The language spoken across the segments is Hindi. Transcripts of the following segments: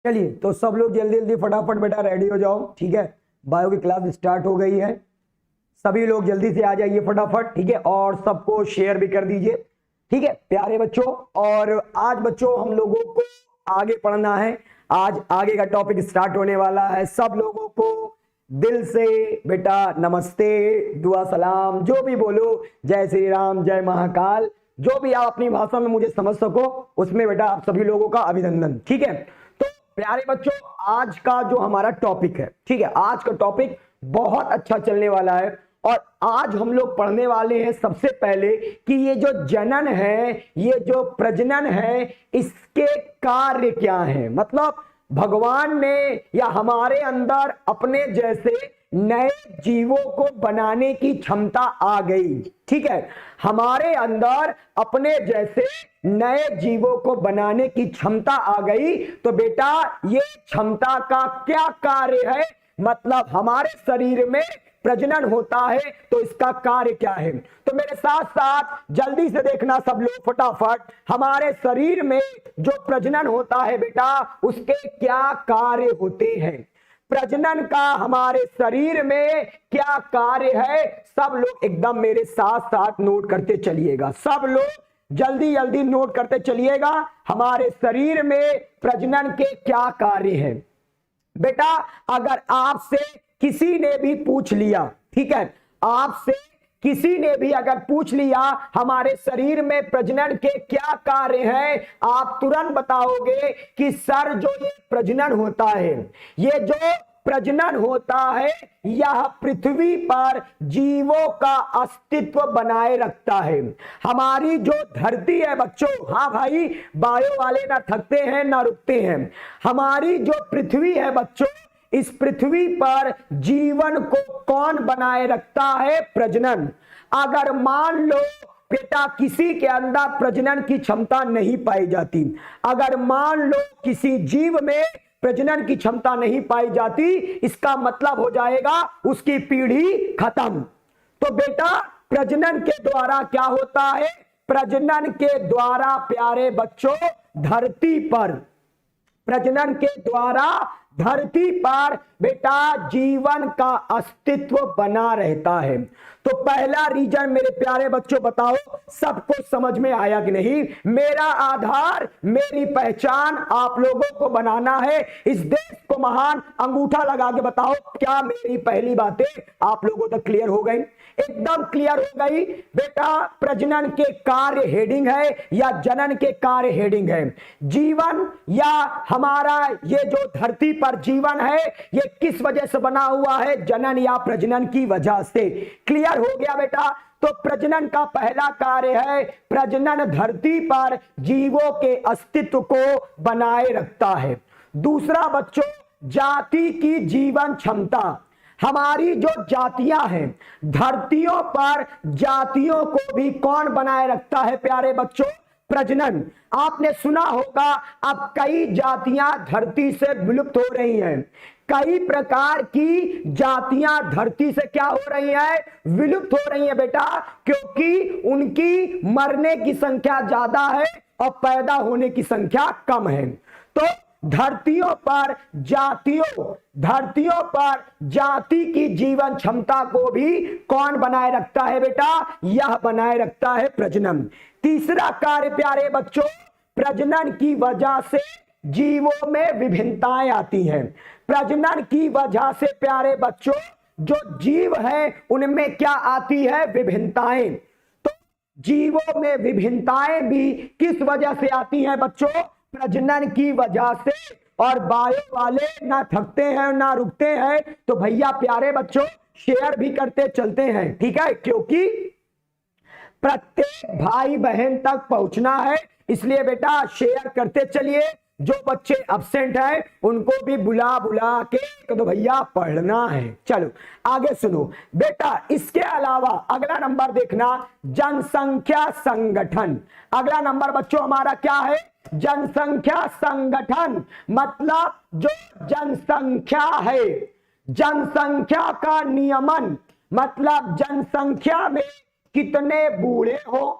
चलिए तो सब लोग जल्दी जल्दी फटाफट बेटा रेडी हो जाओ। ठीक है, बायो की क्लास स्टार्ट हो गई है। सभी लोग जल्दी से आ जाइए फटाफट। ठीक है, और सबको शेयर भी कर दीजिए। ठीक है प्यारे बच्चों, और आज बच्चों हम लोगों को आगे पढ़ना है। आज आगे का टॉपिक स्टार्ट होने वाला है। सब लोगों को दिल से बेटा नमस्ते, दुआ सलाम, जो भी बोलो, जय श्री राम, जय महाकाल, जो भी आप अपनी भाषा में मुझे समझ सको उसमें बेटा आप सभी लोगों का अभिनंदन। ठीक है, तो प्यारे बच्चों आज का जो हमारा टॉपिक है, ठीक है, आज का टॉपिक बहुत अच्छा चलने वाला है। और आज हम लोग पढ़ने वाले हैं सबसे पहले कि ये जो जनन है, ये जो प्रजनन है, इसके कार्य क्या हैं। मतलब भगवान ने या हमारे अंदर अपने जैसे नए जीवों को बनाने की क्षमता आ गई। ठीक है, हमारे अंदर अपने जैसे नए जीवों को बनाने की क्षमता आ गई। तो बेटा ये क्षमता का क्या कार्य है, मतलब हमारे शरीर में प्रजनन होता है तो इसका कार्य क्या है। तो मेरे साथ साथ जल्दी से देखना सब लोग फटाफट, हमारे शरीर में जो प्रजनन होता है बेटा उसके क्या कार्य होते हैं। प्रजनन का हमारे शरीर में क्या कार्य है, सब लोग एकदम मेरे साथ साथ नोट करते चलिएगा। सब लोग जल्दी जल्दी नोट करते चलिएगा, हमारे शरीर में प्रजनन के क्या कार्य हैं। बेटा अगर आपसे किसी ने भी पूछ लिया, ठीक है, आपसे किसी ने भी अगर पूछ लिया हमारे शरीर में प्रजनन के क्या कार्य हैं, आप तुरंत बताओगे कि सर जो ये प्रजनन होता है, ये जो प्रजनन होता है यह पृथ्वी पर जीवों का अस्तित्व बनाए रखता है। हमारी जो धरती है बच्चों, हाँ भाई बायो वाले ना थकते हैं ना रुकते हैं, हमारी जो पृथ्वी है बच्चों, इस पृथ्वी पर जीवन को कौन बनाए रखता है, प्रजनन। अगर मान लो बेटा किसी के अंदर प्रजनन की क्षमता नहीं पाई जाती, अगर मान लो किसी जीव में प्रजनन की क्षमता नहीं पाई जाती, इसका मतलब हो जाएगा उसकी पीढ़ी खत्म। तो बेटा प्रजनन के द्वारा क्या होता है, प्रजनन के द्वारा प्यारे बच्चों धरती पर, प्रजनन के द्वारा धरती पर बेटा जीवन का अस्तित्व बना रहता है। तो पहला रीजन मेरे प्यारे बच्चों बताओ सबको समझ में आया कि नहीं। मेरा आधार मेरी पहचान आप लोगों को बनाना है, इस देश को महान, अंगूठा लगा के बताओ क्या मेरी पहली बातें आप लोगों तक क्लियर हो गई, एकदम क्लियर हो गई। बेटा प्रजनन के कार्य हेडिंग है या जनन के कार्य हेडिंग है। जीवन या हमारा ये जो धरती पर जीवन है ये किस वजह से बना हुआ है, जनन या प्रजनन की वजह से। क्लियर हो गया बेटा। तो प्रजनन का पहला कार्य है, प्रजनन धरती पर जीवों के अस्तित्व को बनाए रखता है। दूसरा बच्चों जाति की जीवन क्षमता, हमारी जो जातियां हैं धरतियों पर, जातियों को भी कौन बनाए रखता है प्यारे बच्चों, प्रजनन। आपने सुना होगा अब कई जातियां धरती से विलुप्त हो रही हैं, कई प्रकार की जातियां धरती से क्या हो रही है, विलुप्त हो रही है बेटा, क्योंकि उनकी मरने की संख्या ज्यादा है और पैदा होने की संख्या कम है। तो धरतियों पर जाति की जीवन क्षमता को भी कौन बनाए रखता है बेटा, यह बनाए रखता है प्रजनन। तीसरा कार्य प्यारे बच्चों, प्रजनन की वजह से जीवों में विभिन्नताएं आती हैं। प्रजनन की वजह से प्यारे बच्चों जो जीव है उनमें क्या आती है, विभिन्नताएं। तो जीवों में विभिन्नताएं भी किस वजह से आती हैं बच्चों, प्रजनन की वजह से। और बायो वाले ना थकते हैं ना रुकते हैं, तो भैया प्यारे बच्चों शेयर भी करते चलते हैं, ठीक है, क्योंकि प्रत्येक भाई बहन तक पहुंचना है, इसलिए बेटा शेयर करते चलिए। जो बच्चे अब्सेंट हैं उनको भी बुला बुला के तो भैया पढ़ना है। चलो आगे सुनो बेटा। इसके अलावा अगला नंबर देखना, जनसंख्या संगठन। अगला नंबर बच्चों हमारा क्या है, जनसंख्या संगठन। मतलब जो जनसंख्या है, जनसंख्या का नियमन, मतलब जनसंख्या में कितने बूढ़े हो,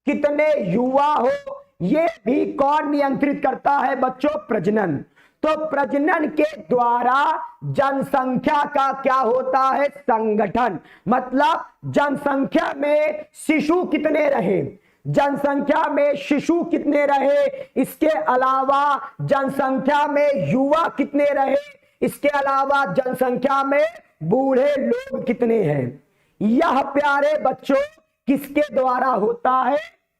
कितने युवा हो, ये भी कौन नियंत्रित करता है बच्चों, प्रजनन। तो प्रजनन के द्वारा जनसंख्या का क्या होता है? संगठन। मतलब जनसंख्या में शिशु कितने रहे, जनसंख्या में शिशु कितने रहे, इसके अलावा जनसंख्या में युवा कितने रहे, इसके अलावा जनसंख्या में बूढ़े लोग कितने हैं। यह प्यारे बच्चों किसके द्वारा होता है?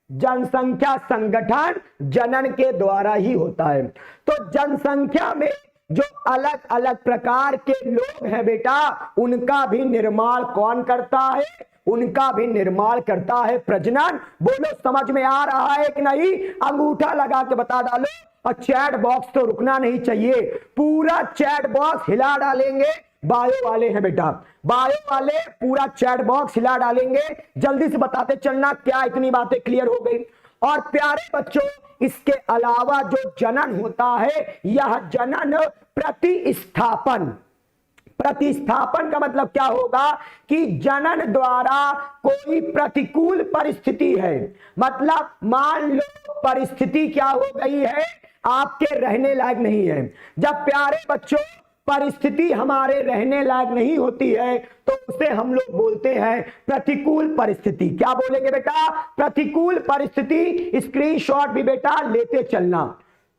जनसंख्या संगठन जनन के द्वारा ही होता है। तो जनसंख्या में जो अलग अलग प्रकार के लोग हैं बेटा, उनका भी निर्माण कौन करता है? उनका भी निर्माण करता है प्रजनन। बोलो समझ में आ रहा है कि नहीं? अंगूठा लगा के बता डालो, और चैट बॉक्स तो रुकना नहीं चाहिए, पूरा चैट बॉक्स हिला डालेंगे। बायो वाले हैं बेटा, बायो वाले पूरा चैट बॉक्स हिला डालेंगे। जल्दी से बताते चलना, क्या इतनी बातें क्लियर हो गई? और प्यारे बच्चों, इसके अलावा जो जनन होता है, यह जनन प्रतिस्थापन, प्रतिस्थापन का मतलब क्या होगा कि जनन द्वारा कोई प्रतिकूल परिस्थिति है, मतलब मान लो परिस्थिति क्या हो गई है, आपके रहने लायक नहीं है। जब प्यारे बच्चों परिस्थिति हमारे रहने लायक नहीं होती है तो उसे हम लोग बोलते हैं प्रतिकूल परिस्थिति। क्या बोलेंगे बेटा? प्रतिकूल परिस्थिति। स्क्रीनशॉट भी बेटा लेते चलना।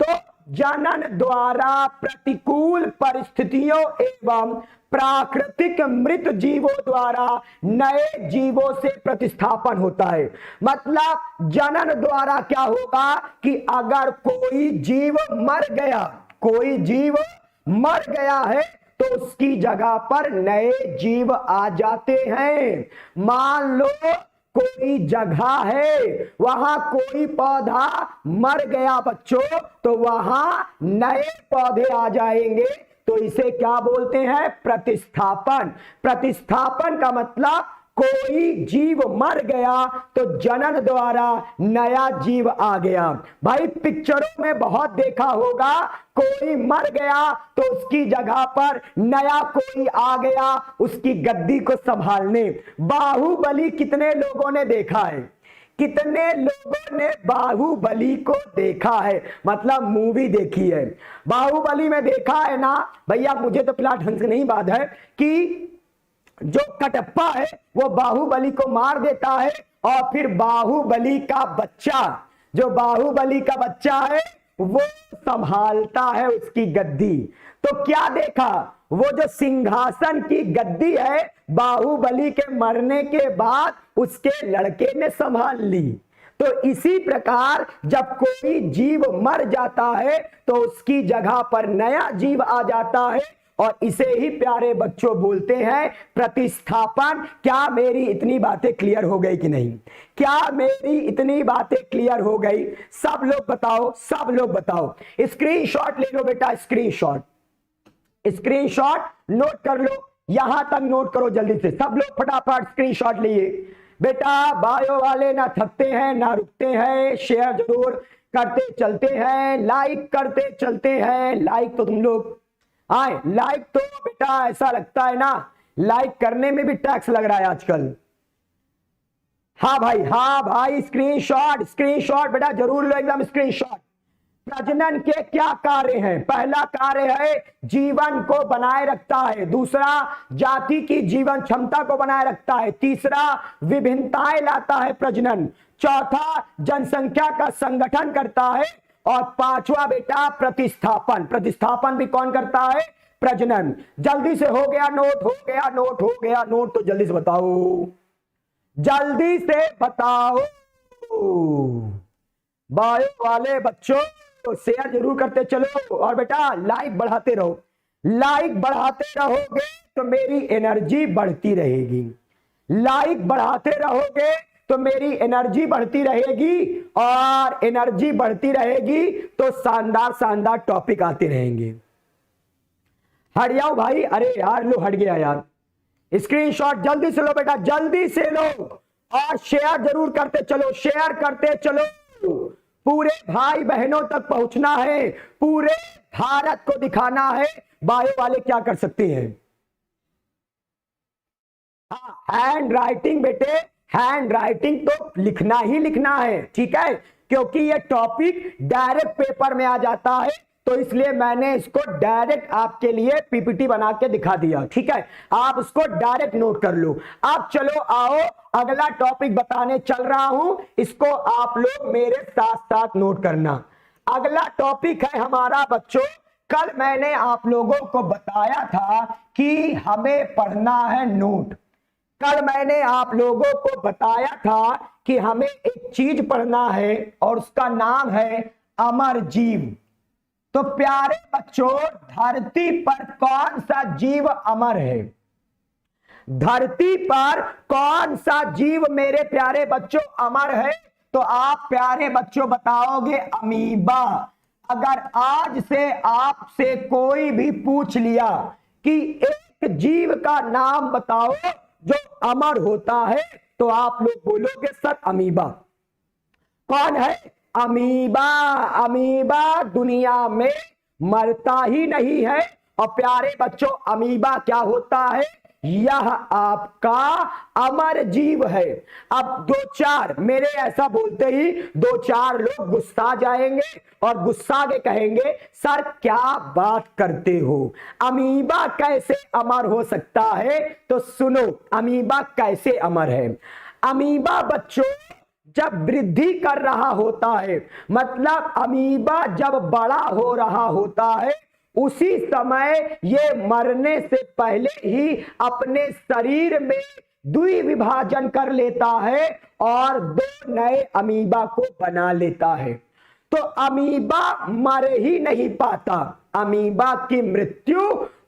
तो जनन द्वारा प्रतिकूल परिस्थितियों एवं प्राकृतिक मृत जीवों द्वारा नए जीवों से प्रतिस्थापन होता है। मतलब जनन द्वारा क्या होगा कि अगर कोई जीव मर गया, कोई जीव मर गया है तो उसकी जगह पर नए जीव आ जाते हैं। मान लो कोई जगह है, वहां कोई पौधा मर गया बच्चों, तो वहां नए पौधे आ जाएंगे, तो इसे क्या बोलते हैं? प्रतिस्थापन। प्रतिस्थापन का मतलब कोई जीव मर गया तो जनन द्वारा नया जीव आ गया। भाई पिक्चरों में बहुत देखा होगा, कोई मर गया तो उसकी जगह पर नया कोई आ गया उसकी गद्दी को संभालने। बाहुबली कितने लोगों ने देखा है? कितने लोगों ने बाहुबली को देखा है? मतलब मूवी देखी है। बाहुबली में देखा है ना भैया, मुझे तो प्लॉट ढंग से नहीं बात है कि जो कटप्पा है वो बाहुबली को मार देता है और फिर बाहुबली का बच्चा, जो बाहुबली का बच्चा है वो संभालता है उसकी गद्दी। तो क्या देखा? वो जो सिंहासन की गद्दी है बाहुबली के मरने के बाद उसके लड़के ने संभाल ली। तो इसी प्रकार जब कोई जीव मर जाता है तो उसकी जगह पर नया जीव आ जाता है, और इसे ही प्यारे बच्चों बोलते हैं प्रतिस्थापन। क्या मेरी इतनी बातें क्लियर हो गई कि नहीं? क्या मेरी इतनी बातें क्लियर हो गई? सब लोग बताओ, सब लोग बताओ। स्क्रीनशॉट ले लो बेटा, स्क्रीनशॉट, स्क्रीनशॉट नोट कर लो, यहां तक नोट करो जल्दी से सब लोग, फटाफट स्क्रीनशॉट लिए बेटा। बायो वाले ना थकते हैं ना रुकते हैं, शेयर जरूर करते चलते हैं, लाइक करते चलते हैं। लाइक तो तुम लोग आए, लाइक तो बेटा ऐसा लगता है ना लाइक करने में भी टैक्स लग रहा है आजकल। हाँ भाई, हाँ भाई, स्क्रीनशॉट, स्क्रीनशॉट बेटा जरूर लो, एकदम स्क्रीनशॉट। प्रजनन के क्या कार्य हैं? पहला कार्य है जीवन को बनाए रखता है, दूसरा जाति की जीवन क्षमता को बनाए रखता है, तीसरा विभिन्नताएं लाता है प्रजनन, चौथा जनसंख्या का संगठन करता है, और पांचवा बेटा प्रतिस्थापन। प्रतिस्थापन भी कौन करता है? प्रजनन। जल्दी से हो गया नोट? हो गया नोट? हो गया नोट? तो जल्दी से बताओ, जल्दी से बताओ। बायो वाले बच्चों तो शेयर जरूर करते चलो, और बेटा लाइक बढ़ाते रहो। लाइक बढ़ाते रहोगे तो मेरी एनर्जी बढ़ती रहेगी, लाइक बढ़ाते रहोगे तो मेरी एनर्जी बढ़ती रहेगी, और एनर्जी बढ़ती रहेगी तो शानदार शानदार टॉपिक आते रहेंगे। हट जाओ भाई, अरे यार लो हट गया यार। स्क्रीनशॉट जल्दी से लो बेटा, जल्दी से लो, और शेयर जरूर करते चलो, शेयर करते चलो। पूरे भाई बहनों तक पहुंचना है, पूरे भारत को दिखाना है। बायो वाले क्या कर सकते हैं? हाँ, हैंड राइटिंग बेटे, हैंड राइटिंग तो लिखना ही लिखना है, ठीक है, क्योंकि ये टॉपिक डायरेक्ट पेपर में आ जाता है। तो इसलिए मैंने इसको डायरेक्ट आपके लिए पीपीटी बना के दिखा दिया। ठीक है, आप उसको डायरेक्ट नोट कर लो। अब चलो आओ अगला टॉपिक बताने चल रहा हूं, इसको आप लोग मेरे साथ साथ नोट करना। अगला टॉपिक है हमारा बच्चों, कल मैंने आप लोगों को बताया था कि हमें पढ़ना है नोट। कल मैंने आप लोगों को बताया था कि हमें एक चीज पढ़ना है और उसका नाम है अमर जीव। तो प्यारे बच्चों, धरती पर कौन सा जीव अमर है? धरती पर कौन सा जीव मेरे प्यारे बच्चों अमर है? तो आप प्यारे बच्चों बताओगे अमीबा। अगर आज से आपसे कोई भी पूछ लिया कि एक जीव का नाम बताओ जो अमर होता है, तो आप लोग बोलोगे सर अमीबा। कौन है? अमीबा। अमीबा दुनिया में मरता ही नहीं है। और प्यारे बच्चों, अमीबा क्या होता है? यह आपका अमर जीव है। अब दो चार मेरे ऐसा बोलते ही दो चार लोग गुस्सा जाएंगे और गुस्सा के कहेंगे सर क्या बात करते हो, अमीबा कैसे अमर हो सकता है? तो सुनो अमीबा कैसे अमर है। अमीबा बच्चों जब वृद्धि कर रहा होता है, मतलब अमीबा जब बड़ा हो रहा होता है, उसी समय ये मरने से पहले ही अपने शरीर में द्विविभाजन कर लेता है और दो नए अमीबा को बना लेता है। तो अमीबा मर ही नहीं पाता, अमीबा की मृत्यु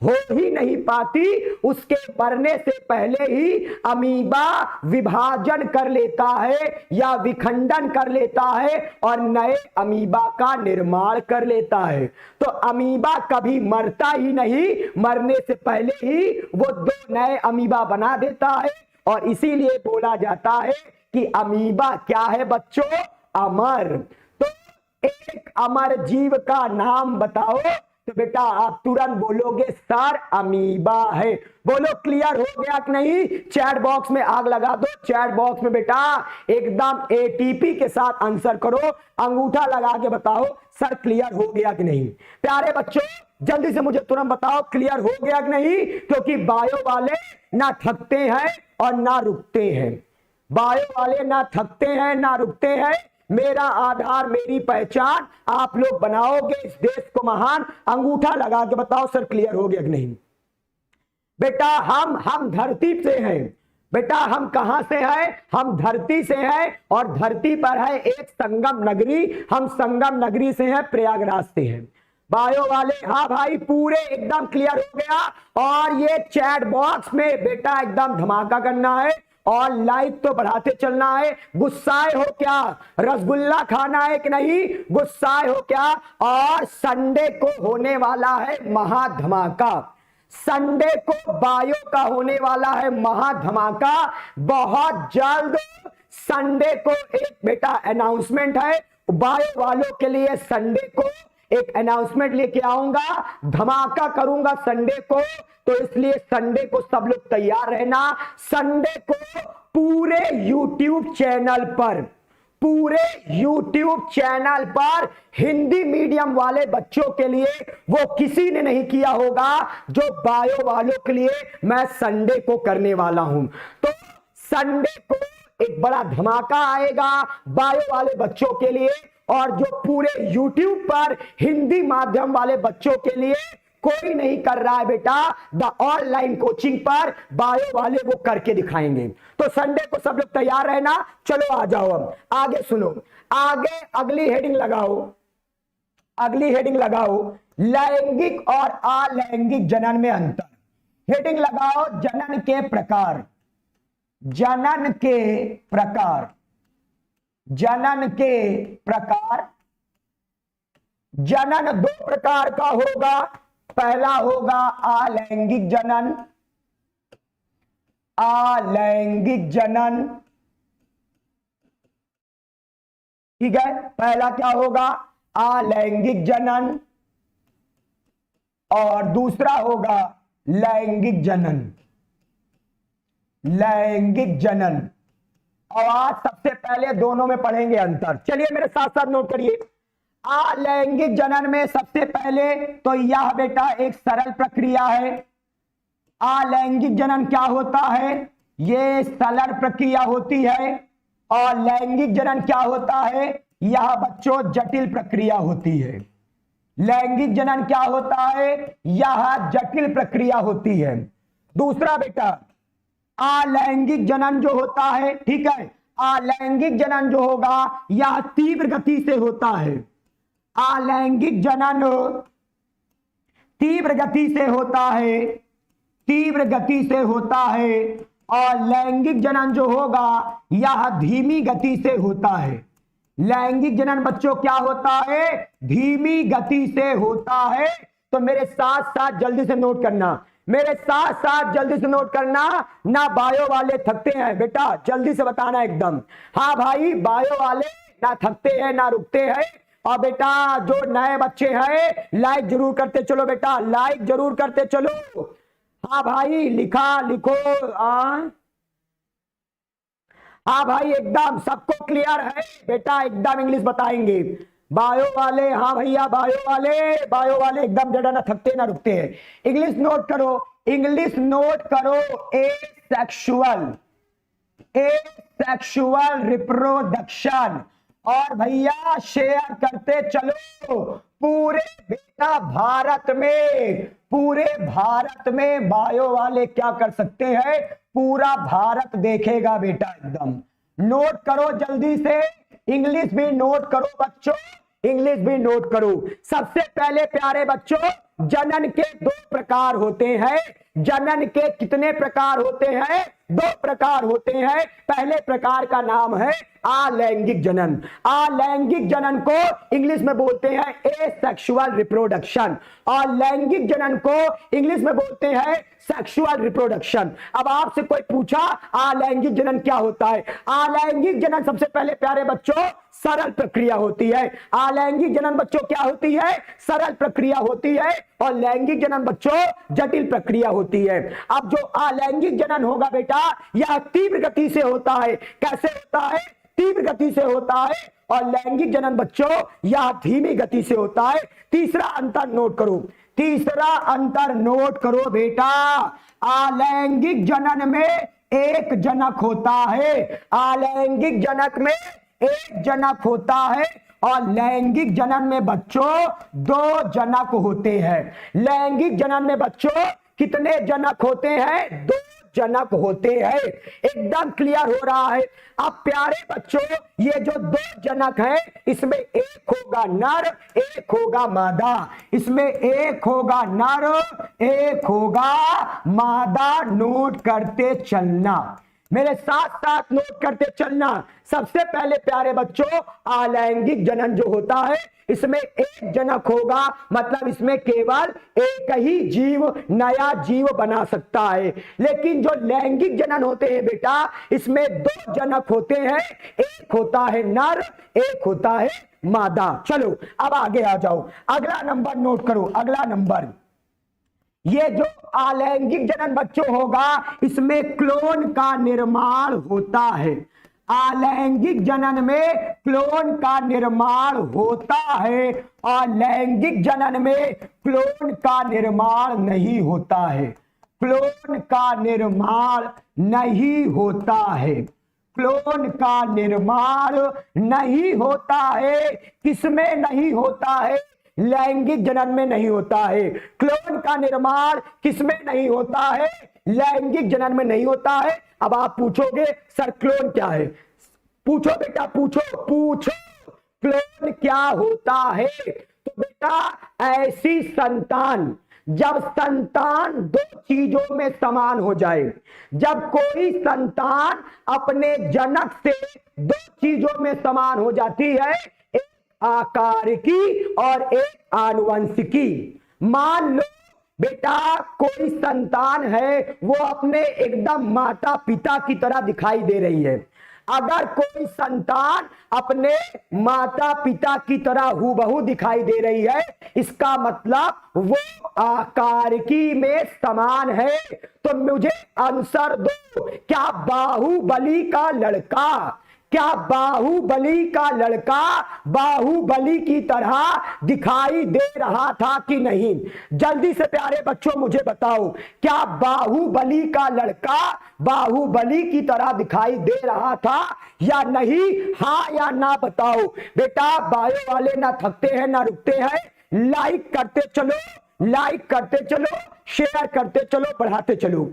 हो ही नहीं पाती, उसके मरने से पहले ही अमीबा विभाजन कर लेता है या विखंडन कर लेता है और नए अमीबा का निर्माण कर लेता है। तो अमीबा कभी मरता ही नहीं, मरने से पहले ही वो दो नए अमीबा बना देता है और इसीलिए बोला जाता है कि अमीबा क्या है बच्चों? अमर। तो एक अमर जीव का नाम बताओ, तो बेटा आप तुरंत बोलोगे सर अमीबा है। बोलो क्लियर हो गया कि नहीं? चैट बॉक्स में आग लगा दो। चैट बॉक्स में बेटा एकदम एटीपी के साथ आंसर करो, अंगूठा लगा के बताओ सर क्लियर हो गया कि नहीं। प्यारे बच्चों जल्दी से मुझे तुरंत बताओ क्लियर हो गया कि नहीं, क्योंकि बायो वाले ना थकते हैं और ना रुकते हैं। बायो वाले ना थकते हैं ना रुकते हैं। मेरा आधार मेरी पहचान आप लोग बनाओगे इस देश को महान। अंगूठा लगा के बताओ सर क्लियर हो गया कि नहीं। बेटा हम धरती से हैं। बेटा हम कहां से हैं? हम धरती से हैं और धरती पर है एक संगम नगरी। हम संगम नगरी से हैं, प्रयागराज से हैं। बायो वाले हाँ भाई पूरे एकदम क्लियर हो गया। और ये चैट बॉक्स में बेटा एकदम धमाका करना है और लाइक तो बढ़ाते चलना है। गुस्साए हो क्या? रसगुल्ला खाना है कि नहीं? गुस्साए हो क्या? और संडे को होने वाला है महाधमाका। संडे को बायो का होने वाला है महाधमाका। बहुत जल्द संडे को एक बेटा अनाउंसमेंट है बायो वालों के लिए। संडे को एक अनाउंसमेंट लेके आऊंगा, धमाका करूंगा संडे को। तो इसलिए संडे को सब लोग तैयार रहना। संडे को पूरे YouTube चैनल पर, पूरे YouTube चैनल पर हिंदी मीडियम वाले बच्चों के लिए वो किसी ने नहीं किया होगा जो बायो वालों के लिए मैं संडे को करने वाला हूं। तो संडे को एक बड़ा धमाका आएगा बायो वाले बच्चों के लिए। और जो पूरे YouTube पर हिंदी माध्यम वाले बच्चों के लिए कोई नहीं कर रहा है बेटा, द ऑनलाइन कोचिंग पर बायो वाले वो करके दिखाएंगे। तो संडे को सब लोग तैयार रहना। चलो आ जाओ अब आगे सुनो। आगे अगली हेडिंग लगाओ, अगली हेडिंग लगाओ, लैंगिक और अलैंगिक जनन में अंतर। हेडिंग लगाओ जनन के प्रकार। जनन के प्रकार, जनन के प्रकार। जनन दो प्रकार का होगा। पहला होगा अलैंगिक जनन, अलैंगिक जनन। ठीक है, पहला क्या होगा? अलैंगिक जनन। और दूसरा होगा लैंगिक जनन, लैंगिक जनन। और आज सबसे पहले दोनों में पढ़ेंगे अंतर। चलिए मेरे साथ साथ नोट करिए। अलैंगिक जनन में सबसे पहले तो यह बेटा एक सरल प्रक्रिया है। अलैंगिक जनन क्या होता है? ये सरल प्रक्रिया होती है। और लैंगिक जनन क्या होता है? यह बच्चों जटिल प्रक्रिया होती है। लैंगिक जनन क्या होता है? यह जटिल प्रक्रिया होती है। दूसरा बेटा, अलैंगिक जनन जो होता है, ठीक है, अलैंगिक जनन जो होगा यह तीव्र गति से होता है। अलैंगिक जनन तीव्र गति से होता है, तीव्र गति से होता है। और लैंगिक जनन जो होगा यह धीमी गति से होता है। लैंगिक जनन बच्चों क्या होता है? धीमी गति से होता है। तो मेरे साथ साथ जल्दी से नोट करना, मेरे साथ साथ जल्दी से नोट करना। ना बायो वाले थकते हैं बेटा, जल्दी से बताना एकदम। हाँ भाई, बायो वाले ना थकते हैं ना रुकते हैं। और बेटा जो नए बच्चे हैं लाइक जरूर करते चलो बेटा, लाइक जरूर करते चलो। हाँ भाई, लिखा लिखो। हाँ भाई, एकदम सबको क्लियर है बेटा, एकदम इंग्लिश बताएंगे बायो वाले। हाँ भैया, बायो वाले एकदम जड़ा ना थकते ना रुकते हैं। इंग्लिश नोट करो, इंग्लिश नोट करो। ए सेक्सुअल रिप्रोडक्शन। और भैया शेयर करते चलो। पूरे बेटा भारत में, पूरे भारत में बायो वाले क्या कर सकते हैं? पूरा भारत देखेगा बेटा एकदम। नोट करो जल्दी से, इंग्लिश भी नोट करो बच्चों, इंग्लिश भी नोट करो। सबसे पहले प्यारे बच्चों, जनन के दो प्रकार होते हैं। जनन के कितने प्रकार होते हैं? दो प्रकार होते हैं। पहले प्रकार का नाम है अलैंगिक जनन। अलैंगिक जनन को इंग्लिश में बोलते हैं एसेक्सुअल रिप्रोडक्शन, और लैंगिक जनन को इंग्लिश में बोलते हैं सेक्सुअल रिप्रोडक्शन। अब आपसे कोई पूछा अलैंगिक जनन क्या होता है? अलैंगिक जनन सबसे पहले प्यारे बच्चों सरल प्रक्रिया होती है। अलैंगिक जनन बच्चों क्या होती है? सरल प्रक्रिया होती है। और लैंगिक जनन बच्चों जटिल प्रक्रिया होती है। अब जो अलैंगिक जनन होगा बेटा यह तीव्र गति से होता है। कैसे होता है? तीव्र गति से होता है। और लैंगिक जनन बच्चों यह धीमी गति से होता है। तीसरा अंतर नोट करो, तीसरा अंतर नोट करो बेटा। अलैंगिक जनन में एक जनक होता है। अलैंगिक जनक में एक जनक होता है। और लैंगिक जनन में बच्चों दो जनक होते हैं। लैंगिक जनन में बच्चों कितने जनक होते हैं? दो जनक होते हैं। एकदम क्लियर हो रहा है। अब प्यारे बच्चों ये जो दो जनक हैं इसमें एक होगा नर, एक होगा मादा। इसमें एक होगा नर, एक होगा मादा। नोट करते चलना, मेरे साथ साथ नोट करते चलना। सबसे पहले प्यारे बच्चों अलैंगिक जनन जो होता है इसमें एक जनक होगा, मतलब इसमें केवल एक ही जीव नया जीव बना सकता है। लेकिन जो लैंगिक जनन होते हैं बेटा इसमें दो जनक होते हैं, एक होता है नर, एक होता है मादा। चलो अब आगे आ जाओ, अगला नंबर नोट करो। अगला नंबर, ये जो अलैंगिक जनन बच्चों होगा इसमें क्लोन का निर्माण होता है। अलैंगिक जनन में क्लोन का निर्माण होता है। और लैंगिक जनन में क्लोन का निर्माण नहीं होता है। क्लोन का निर्माण नहीं होता है। क्लोन का निर्माण नहीं होता है। किसमें नहीं होता है? लैंगिक जनन में नहीं होता है। क्लोन का निर्माण किसमें नहीं होता है? लैंगिक जनन में नहीं होता है। अब आप पूछोगे सर क्लोन क्या है? पूछो बेटा, पूछो क्लोन क्या होता है? तो बेटा ऐसी संतान, जब संतान दो चीजों में समान हो जाए, जब कोई संतान अपने जनक से दो चीजों में समान हो जाती है, आकार की और एक आनुवंशिकी। मान लो बेटा कोई संतान है वो अपने एकदम माता पिता की तरह दिखाई दे रही है। अगर कोई संतान अपने माता पिता की तरह हूबहू दिखाई दे रही है इसका मतलब वो आकारकी में समान है। तो मुझे आंसर दो, क्या बाहुबली का लड़का, क्या बाहुबली का लड़का बाहुबली की तरह दिखाई दे रहा था कि नहीं? जल्दी से प्यारे बच्चों मुझे बताओ, क्या बाहुबली का लड़का बाहुबली की तरह दिखाई दे रहा था या नहीं? हाँ या ना बताओ। बेटा बायो वाले ना थकते हैं ना रुकते हैं, लाइक करते चलो, लाइक करते चलो, शेयर करते चलो, बढ़ाते चलो।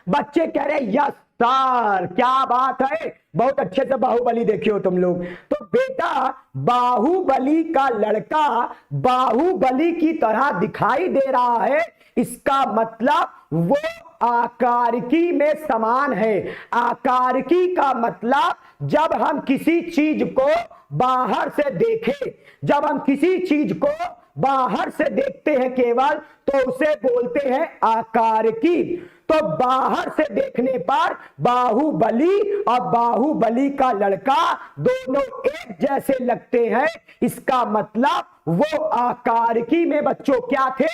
बच्चे कह रहे यस सर, क्या बात है, बहुत अच्छे से बाहुबली देखे हो तुम लोग। तो बेटा बाहुबली का लड़का बाहुबली की तरह दिखाई दे रहा है, इसका मतलब वो आकारकी में समान है। आकारकी का मतलब जब हम किसी चीज को बाहर से देखें, जब हम किसी चीज को बाहर से देखते हैं केवल, तो उसे बोलते हैं आकारकी। तो बाहर से देखने पर बाहुबली और बाहुबली का लड़का दोनों एक जैसे लगते हैं, इसका मतलब वो आकारकी में बच्चों क्या थे?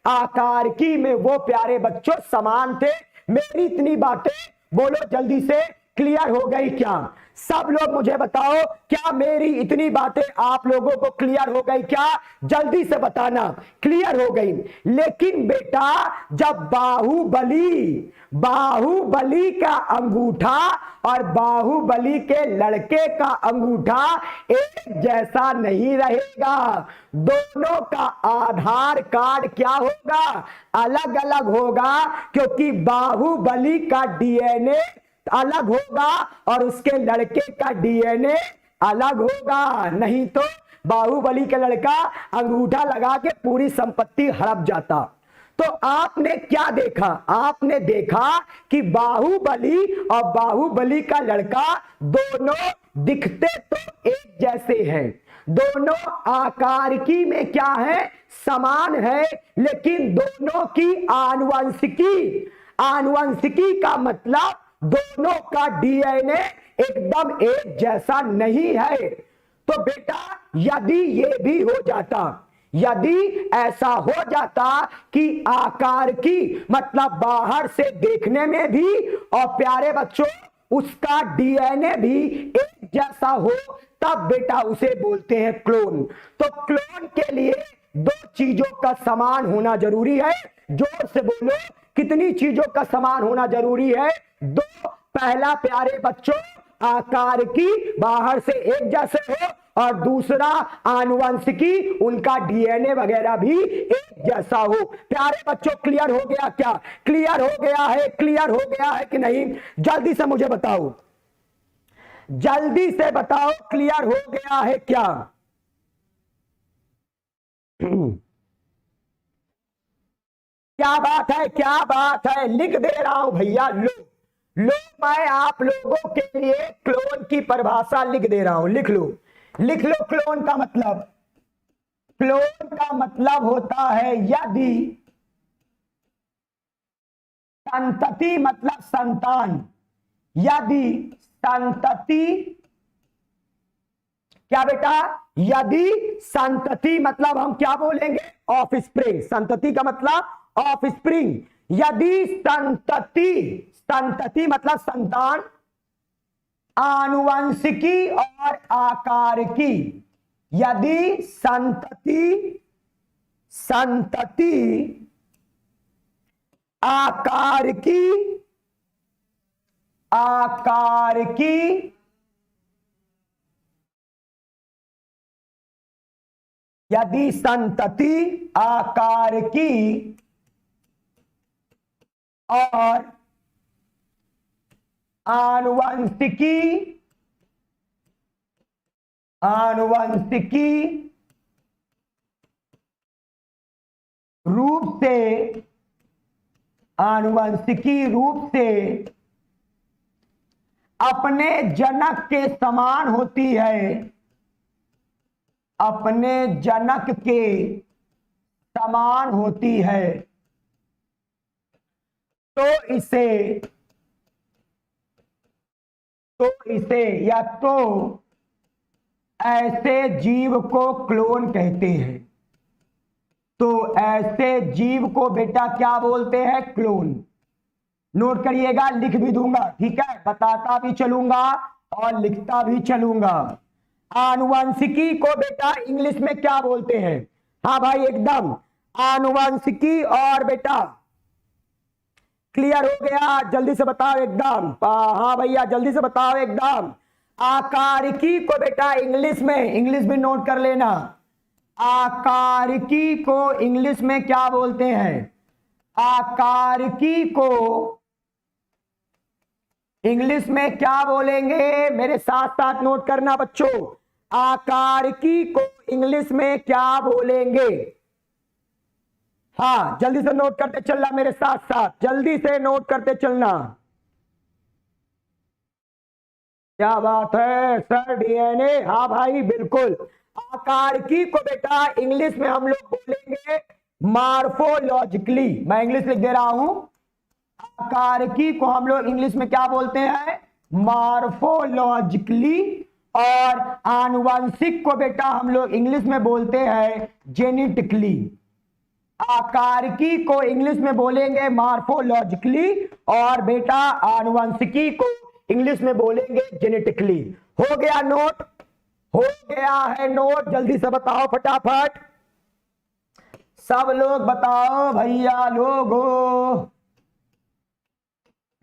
आकारकी में वो प्यारे बच्चों समान थे। मेरी इतनी बातें बोलो जल्दी से क्लियर हो गई क्या? सब लोग मुझे बताओ, क्या मेरी इतनी बातें आप लोगों को क्लियर हो गई क्या? जल्दी से बताना क्लियर हो गई। लेकिन बेटा जब बाहुबली का अंगूठा और बाहुबली के लड़के का अंगूठा एक जैसा नहीं रहेगा, दोनों का आधार कार्ड क्या होगा? अलग अलग होगा, क्योंकि बाहुबली का डीएनए अलग होगा और उसके लड़के का डीएनए अलग होगा। नहीं तो बाहुबली का लड़का अंगूठा लगा के पूरी संपत्ति हड़प जाता। तो आपने क्या देखा? आपने देखा कि बाहुबली और बाहुबली का लड़का दोनों दिखते तो एक जैसे हैं, दोनों आकारकी में क्या है? समान है, लेकिन दोनों की आनुवंशिकी का मतलब दोनों का डीएनए एकदम एक जैसा नहीं है। तो बेटा यदि ये भी हो जाता, यदि ऐसा हो जाता कि आकार की मतलब बाहर से देखने में भी और प्यारे बच्चों उसका डीएनए भी एक जैसा हो, तब बेटा उसे बोलते हैं क्लोन। तो क्लोन के लिए दो चीजों का समान होना जरूरी है। जोर से बोलो, कितनी चीजों का समान होना जरूरी है? दो। पहला प्यारे बच्चों आकार की बाहर से एक जैसे हो, और दूसरा आनुवंशिकी उनका डीएनए वगैरह भी एक जैसा हो। प्यारे बच्चों क्लियर हो गया क्या? क्लियर हो गया है? क्लियर हो गया है कि नहीं? जल्दी से मुझे बताओ, जल्दी से बताओ क्लियर हो गया है क्या? क्या बात है, क्या बात है, लिख दे रहा हूं भैया। लो मैं आप लोगों के लिए क्लोन की परिभाषा लिख दे रहा हूं, लिख लो, लिख लो। क्लोन का मतलब, क्लोन का मतलब होता है यदि संतति मतलब संतान, यदि संतति, क्या बेटा? यदि संतति मतलब हम क्या बोलेंगे? ऑफस्प्रिंग। संतति का मतलब ऑफस्प्रिंग। यदि संतति, संतति मतलब संतान, आनुवंशिकी और आकार की, यदि संतति, संतति आकार की, आकार की, यदि संतति आकार की और आनुवंशिकी, आनुवंशिकी रूप से, आनुवंशिकी रूप से अपने जनक के समान होती है, अपने जनक के समान होती है, तो इसे या तो ऐसे जीव को क्लोन कहते हैं। तो ऐसे जीव को बेटा क्या बोलते हैं? क्लोन। नोट करिएगा, लिख भी दूंगा, ठीक है, बताता भी चलूंगा, और लिखता भी चलूंगा। आनुवंशिकी को बेटा इंग्लिश में क्या बोलते हैं? हाँ भाई एकदम, आनुवंशिकी। और बेटा क्लियर हो गया? जल्दी से बताओ एकदम। हाँ भैया जल्दी से बताओ एकदम। आकारिकी को बेटा इंग्लिश में नोट कर लेना, आकारिकी को इंग्लिश में क्या बोलते हैं? आकारिकी को इंग्लिश में क्या बोलेंगे? मेरे साथ साथ नोट करना बच्चों, आकारिकी को इंग्लिश में क्या बोलेंगे? हाँ जल्दी से नोट करते चलना, मेरे साथ साथ जल्दी से नोट करते चलना। क्या बात है सर, डीएनए। हाँ भाई बिल्कुल, आकारिकी को बेटा इंग्लिश में हम लोग बोलेंगे मॉर्फोलॉजिकली। मैं इंग्लिश लिख दे रहा हूं, आकारिकी को हम लोग इंग्लिश में क्या बोलते हैं? मॉर्फोलॉजिकली। और आनुवंशिक को बेटा हम लोग इंग्लिश में बोलते हैं जेनेटिकली। आकारिकी को इंग्लिश में बोलेंगे मॉर्फोलॉजिकली और बेटा आनुवंशिकी को इंग्लिश में बोलेंगे जेनेटिकली। हो गया नोट? हो गया है नोट? जल्दी से बताओ फटाफट, सब लोग बताओ भैया लोगों,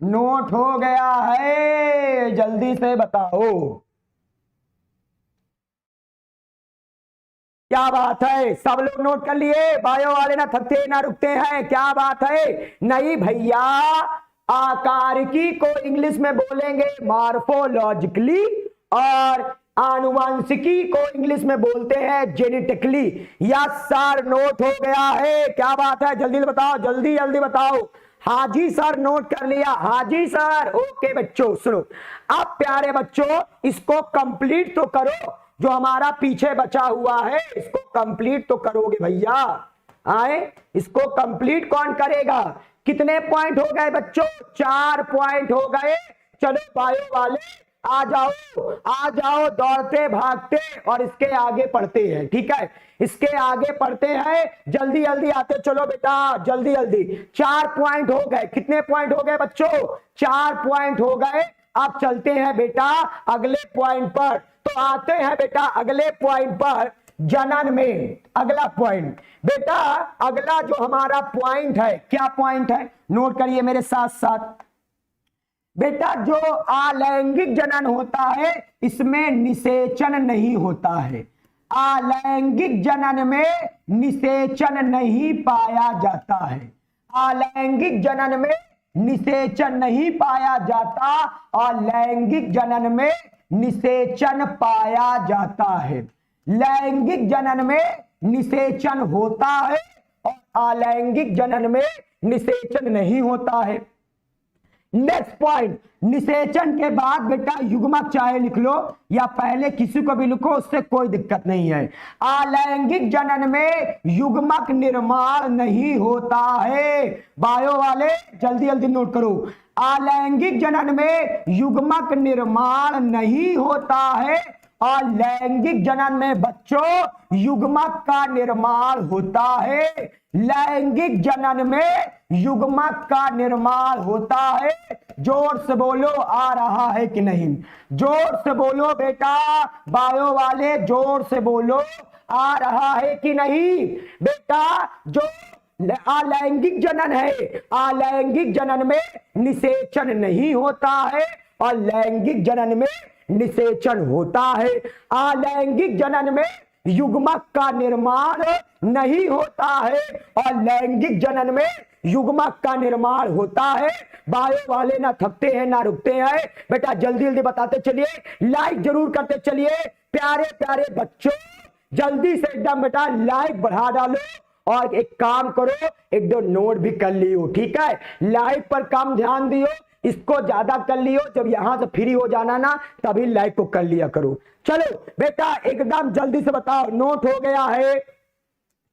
नोट हो गया है? जल्दी से बताओ। क्या बात है, सब लोग नोट कर लिए? बायो वाले ना थकते ना रुकते हैं, क्या बात है? नहीं भैया, आकारिकी को इंग्लिश में बोलेंगे मॉर्फोलॉजिकली और आनुवंशिकी को इंग्लिश में बोलते हैं जेनेटिकली। यस सर, नोट हो गया है। क्या बात है, जल्दी बताओ, जल्दी जल्दी बताओ। हाजी सर नोट कर लिया? हाजी सर, ओके बच्चों सुनो, अब प्यारे बच्चों इसको कंप्लीट तो करो, जो हमारा पीछे बचा हुआ है इसको कंप्लीट तो करोगे भैया। आए, इसको कंप्लीट कौन करेगा? कितने पॉइंट हो गए बच्चों? 4 पॉइंट हो गए। चलो बायो वाले आ जाओ, आ जाओ दौड़ते भागते और इसके आगे पढ़ते हैं, ठीक है? इसके आगे पढ़ते हैं, जल्दी जल्दी आते चलो बेटा, जल्दी जल्दी। 4 पॉइंट हो गए। कितने पॉइंट हो गए बच्चों? 4 पॉइंट हो गए। अब चलते हैं बेटा अगले पॉइंट पर। तो आते हैं बेटा अगले पॉइंट पर, जनन में। अगला पॉइंट बेटा, अगला जो हमारा पॉइंट है, क्या पॉइंट है? नोट करिए मेरे साथ साथ बेटा। जो अलैंगिक जनन होता है इसमें निषेचन नहीं होता है। अलैंगिक जनन में निषेचन नहीं पाया जाता है। अलैंगिक जनन में निषेचन नहीं पाया जाता और लैंगिक जनन में निषेचन पाया जाता है। लैंगिक जनन में निषेचन होता है और अलैंगिक जनन में निषेचन नहीं होता है। नेक्स्ट पॉइंट, निषेचन के बाद बेटा युग्मक चाहे लिख लो या पहले किसी को भी लिखो, उससे कोई दिक्कत नहीं है। अलैंगिक जनन में युग्मक निर्माण नहीं होता है। बायो वाले जल्दी जल्दी नोट करो, अलैंगिक जनन में युग्मक निर्माण नहीं होता है और लैंगिक जनन में बच्चों युग्मक का निर्माण होता है। लैंगिक जनन में युग्मक का निर्माण होता है। जोर से बोलो, आ रहा है कि नहीं? जोर से बोलो बेटा, बायो वाले जोर से बोलो, आ रहा है कि नहीं? बेटा जो अलैंगिक जनन है, अलैंगिक जनन में निषेचन नहीं होता है और लैंगिक जनन में निषेचन होता है। अलैंगिक जनन में युग्मक का निर्माण नहीं होता है और लैंगिक जनन में युग्मक का निर्माण होता है। बायो वाले ना थकते हैं ना रुकते हैं बेटा, जल्दी जल्दी बताते चलिए, लाइक जरूर करते चलिए प्यारे प्यारे बच्चों, जल्दी से एकदम बेटा लाइक बढ़ा डालो और एक काम करो, एक दो नोट भी कर लियो, ठीक है? लाइक पर कम ध्यान दियो, इसको ज्यादा कर लियो, जब यहां से फ्री हो जाना ना तभी लाइक को कर लिया करो। चलो बेटा एकदम जल्दी से बताओ, नोट हो गया है?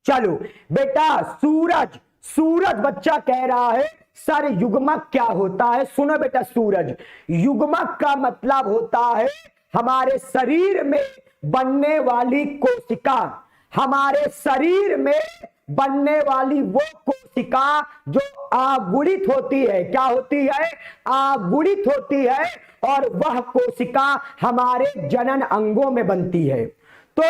चलो बेटा सूरज, सूरज बच्चा कह रहा है सर युग्मक क्या होता है? सुनो बेटा, सूरज युग्मक का मतलब होता है हमारे शरीर में बनने वाली कोशिका, हमारे शरीर में बनने वाली वो कोशिका जो आगुणित होती है, क्या होती है, आगुणित होती है, और वह कोशिका हमारे जनन अंगों में बनती है। तो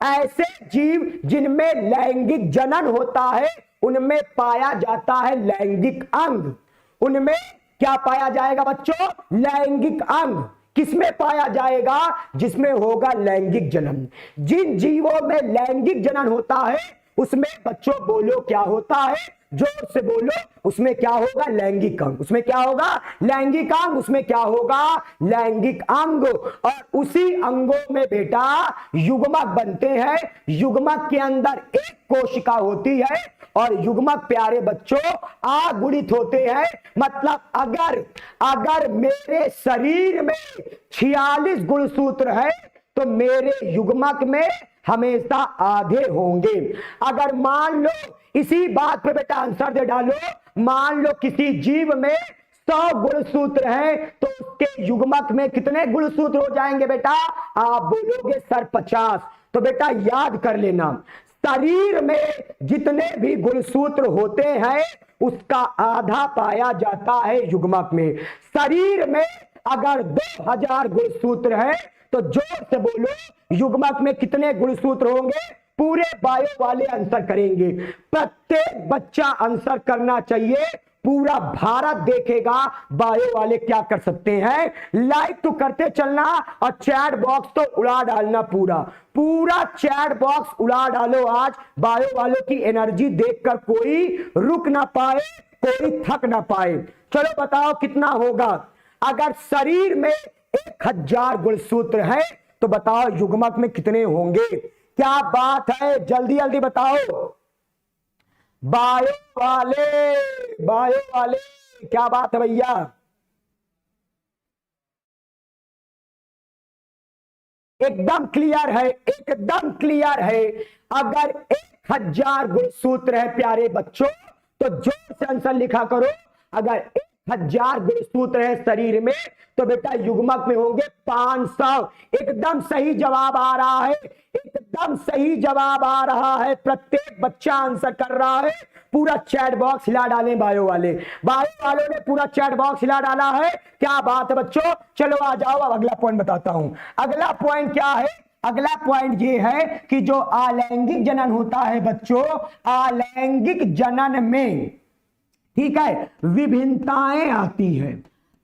ऐसे जीव जिनमें लैंगिक जनन होता है उनमें पाया जाता है लैंगिक अंग। उनमें क्या पाया जाएगा बच्चों, लैंगिक अंग। किसमें पाया जाएगा, जिसमें होगा लैंगिक जनन। जिन जीवों में लैंगिक जनन होता है उसमें बच्चों बोलो क्या होता है, जोर से बोलो, उसमें क्या होगा, लैंगिक अंग। उसमें क्या होगा, लैंगिक अंग। उसमें क्या होगा, लैंगिक अंग। और उसी अंगों में बेटा युग्मक बनते हैं। युग्मक के अंदर एक कोशिका होती है और युग्मक प्यारे बच्चों आगुणित होते हैं। मतलब अगर मेरे शरीर में 46 गुणसूत्र है तो मेरे युग्मक में हमेशा आधे होंगे। अगर मान लो, इसी बात पे बेटा आंसर दे डालो, मान लो किसी जीव में 100 गुणसूत्र हैं तो उसके युग्मक में कितने गुणसूत्र हो जाएंगे बेटा, आप बोलोगे सर 50। तो बेटा याद कर लेना, शरीर में जितने भी गुणसूत्र होते हैं उसका आधा पाया जाता है युग्मक में। शरीर में अगर 2000 गुणसूत्र है तो जोर से बोलो युग्मक में कितने गुणसूत्र होंगे, पूरे बायो वाले आंसर करेंगे। प्रत्येक बच्चा आंसर करना चाहिए, पूरा भारत देखेगा बायो वाले क्या कर सकते हैं। लाइक तो करते चलना और चैट बॉक्स तो उड़ा डालना, पूरा चैट बॉक्स उड़ा डालो। आज बायो वालों की एनर्जी देखकर कोई रुक ना पाए, कोई थक ना पाए। चलो बताओ कितना होगा, अगर शरीर में 1000 गुणसूत्र है तो बताओ युग्मक में कितने होंगे। क्या बात है, जल्दी जल्दी बताओ बायो वाले क्या बात है भैया। एकदम क्लियर है, एकदम क्लियर है। अगर 1000 गुणसूत्र है प्यारे बच्चों तो जोर से आंसर लिखा करो। अगर 1000 गुणसूत्र है शरीर में तो बेटा युग्मक में होंगे 500। एकदम सही जवाब आ रहा है, एकदम सही जवाब आ रहा है। प्रत्येक बच्चा आंसर कर रहा है। पूरा चैट बॉक्स हिला डालें बायो वालों ने पूरा चैट बॉक्स हिला डाला है। क्या बात है बच्चों, चलो आ जाओ, अब अगला पॉइंट बताता हूं। अगला पॉइंट क्या है, अगला पॉइंट ये है कि जो अलैंगिक जनन होता है बच्चों, अलैंगिक जनन में ठीक है विभिन्नताएं आती है।